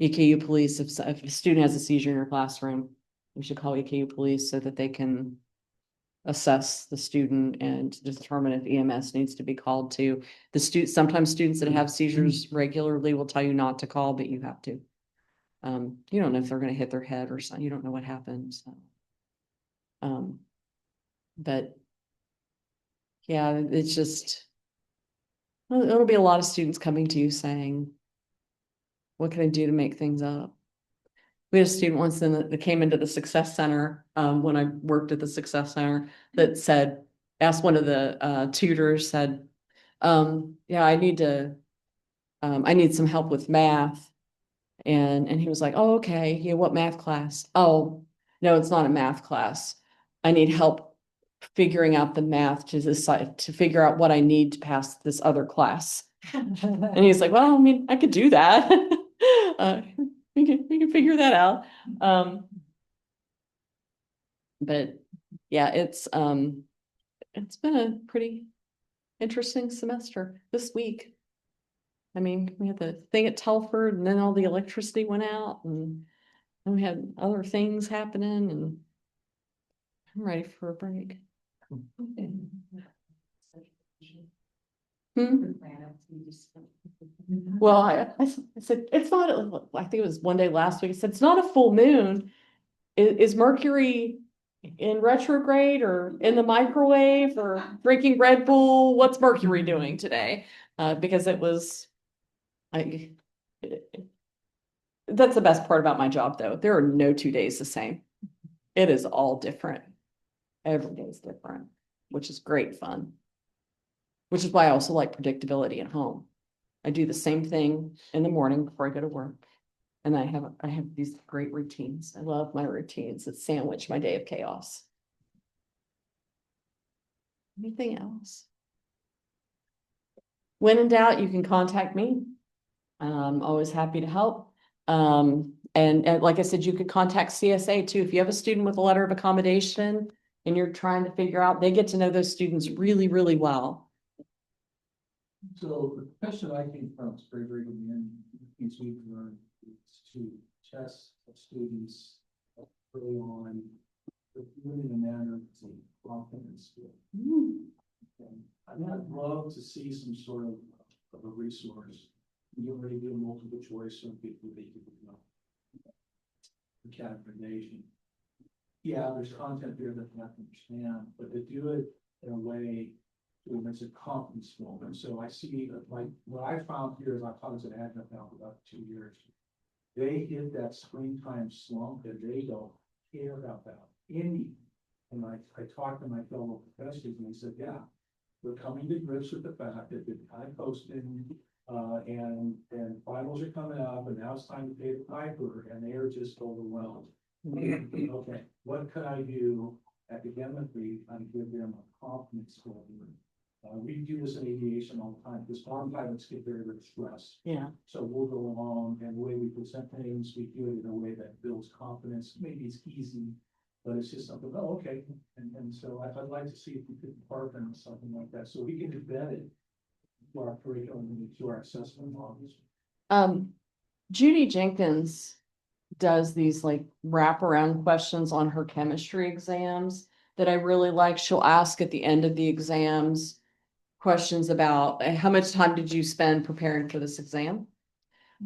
EKU police if a student has a seizure in your classroom. You should call EKU police so that they can assess the student and determine if EMS needs to be called to. Sometimes students that have seizures regularly will tell you not to call, but you have to. You don't know if they're going to hit their head or something. You don't know what happens. But yeah, it's just, it'll be a lot of students coming to you saying, what can I do to make things up? We had a student once that came into the Success Center, when I worked at the Success Center, that said, asked one of the tutors, said, yeah, I need some help with math. And he was like, oh, okay, yeah, what math class? Oh, no, it's not a math class. I need help figuring out the math to decide to figure out what I need to pass this other class. And he's like, well, I mean, I could do that. We can figure that out. But yeah, it's been a pretty interesting semester this week. I mean, we had the thing at Telford, and then all the electricity went out, and then we had other things happening, and I'm ready for a break. Well, I said, it's not, I think it was one day last week, I said, it's not a full moon. Is Mercury in retrograde or in the microwave or drinking Red Bull? What's Mercury doing today? Because it was, that's the best part about my job, though. There are no 2 days the same. It is all different. Every day is different, which is great fun. Which is why I also like predictability at home. I do the same thing in the morning before I go to work. And I have these great routines. I love my routines that sandwich my day of chaos. Anything else? When in doubt, you can contact me. I'm always happy to help. And like I said, you could contact CSA too. If you have a student with a letter of accommodation and you're trying to figure out, they get to know those students really, really well. So the question I came from is very, very good. Things we've learned is to test students early on, but really in a manner of confidence. And I'd love to see some sort of a resource. You already do multiple choice, so people they could the categorization. Yeah, there's content there that they have to understand, but to do it in a way to it's a confidence moment. So I see that, like, what I found here is I thought it was an admin now for about 2 years. They hit that screen time slump and they don't care about that any. And I talked to my fellow professors and they said, yeah, we're coming to grips with the fact that the time posting and finals are coming up and now it's time to pay the piper and they are just overwhelmed. Okay, what could I do academically and give them a confidence score? We do this in aviation all the time, because farm pilots get very, very stressed. Yeah. So we'll go along and the way we present things, we do it in a way that builds confidence. Maybe it's easy, but it's just something, oh, okay. And so I'd like to see if we could partner on something like that, so we can embed it to our curriculum and to our assessment models. Judy Jenkins does these like wraparound questions on her chemistry exams that I really like. She'll ask at the end of the exams questions about how much time did you spend preparing for this exam?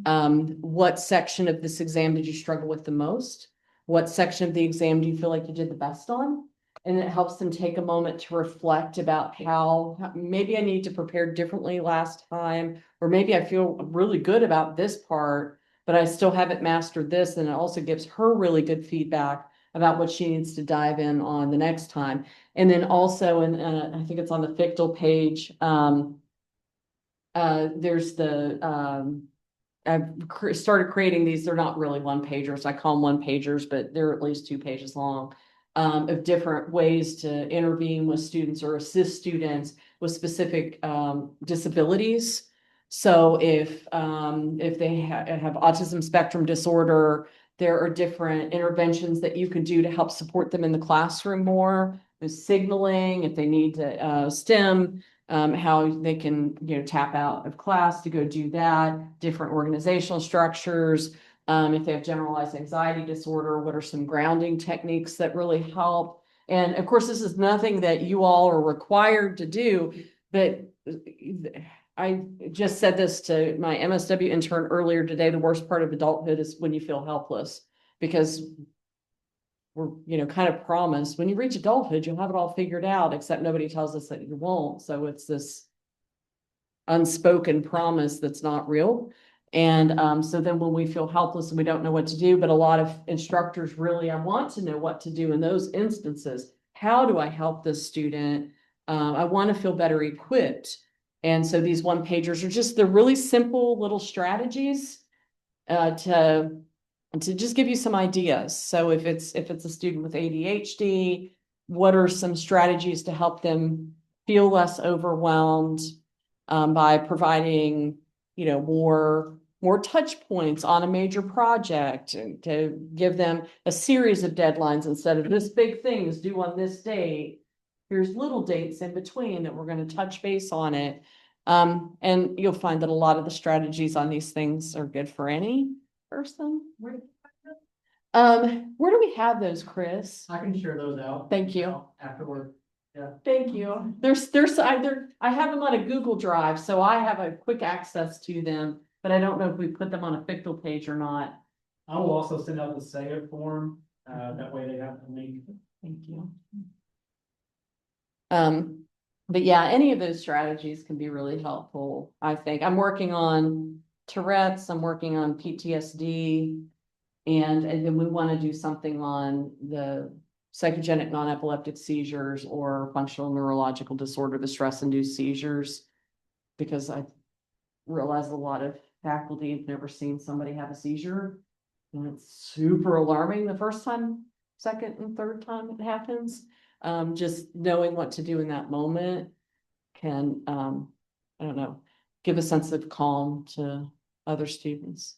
What section of this exam did you struggle with the most? What section of the exam do you feel like you did the best on? And it helps them take a moment to reflect about how maybe I need to prepare differently last time, or maybe I feel really good about this part, but I still haven't mastered this. And it also gives her really good feedback about what she needs to dive in on the next time. And then also, and I think it's on the FCT&L page, there's I've started creating these, they're not really one pagers, I call them one pagers, but they're at least 2 pages long. Of different ways to intervene with students or assist students with specific disabilities. So if they have autism spectrum disorder, there are different interventions that you can do to help support them in the classroom more. There's signaling, if they need to STEM, how they can, tap out of class to go do that, different organizational structures. If they have generalized anxiety disorder, what are some grounding techniques that really help? And of course, this is nothing that you all are required to do, but I just said this to my MSW intern earlier today. The worst part of adulthood is when you feel helpless, because we're, kind of promised when you reach adulthood, you'll have it all figured out, except nobody tells us that you won't. So it's this unspoken promise that's not real. And so then when we feel helpless and we don't know what to do, but a lot of instructors really, I want to know what to do in those instances. How do I help this student? I want to feel better equipped. And so these one pagers are just, they're really simple little strategies to just give you some ideas. So if it's a student with ADHD, what are some strategies to help them feel less overwhelmed by providing, more touch points on a major project, and to give them a series of deadlines instead of this big thing is due on this date. Here's little dates in between that we're going to touch base on it. And you'll find that a lot of the strategies on these things are good for any person. Where do we have those, Chris? I can share those out. Thank you. Afterward. Thank you. There's either, I have them on a Google Drive, so I have a quick access to them, but I don't know if we put them on a FCT&L page or not. I will also send out the SAYA form, that way they have the link. Thank you. But yeah, any of those strategies can be really helpful, I think. I'm working on Tourette's, I'm working on PTSD, and then we want to do something on the psychogenic non-epileptic seizures or functional neurological disorder, the stress-induced seizures, because I realize a lot of faculty have never seen somebody have a seizure, and it's super alarming the first time, second and third time it happens. Just knowing what to do in that moment can, I don't know, give a sense of calm to other students.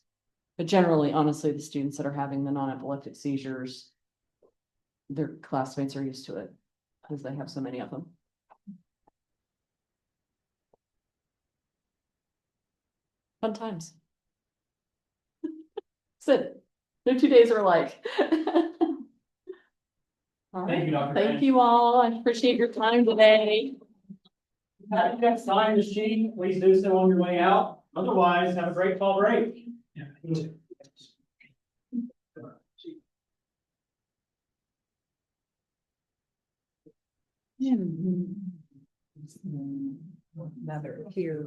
But generally, honestly, the students that are having the non-epileptic seizures, their classmates are used to it because they have so many of them. Fun times. So, no 2 days are alike. All Thank you, right. Dr. Thank Vance. you all. I appreciate your time today. If you have to sign the sheet, please do so on your way out. Otherwise, have a great fall break. Another here.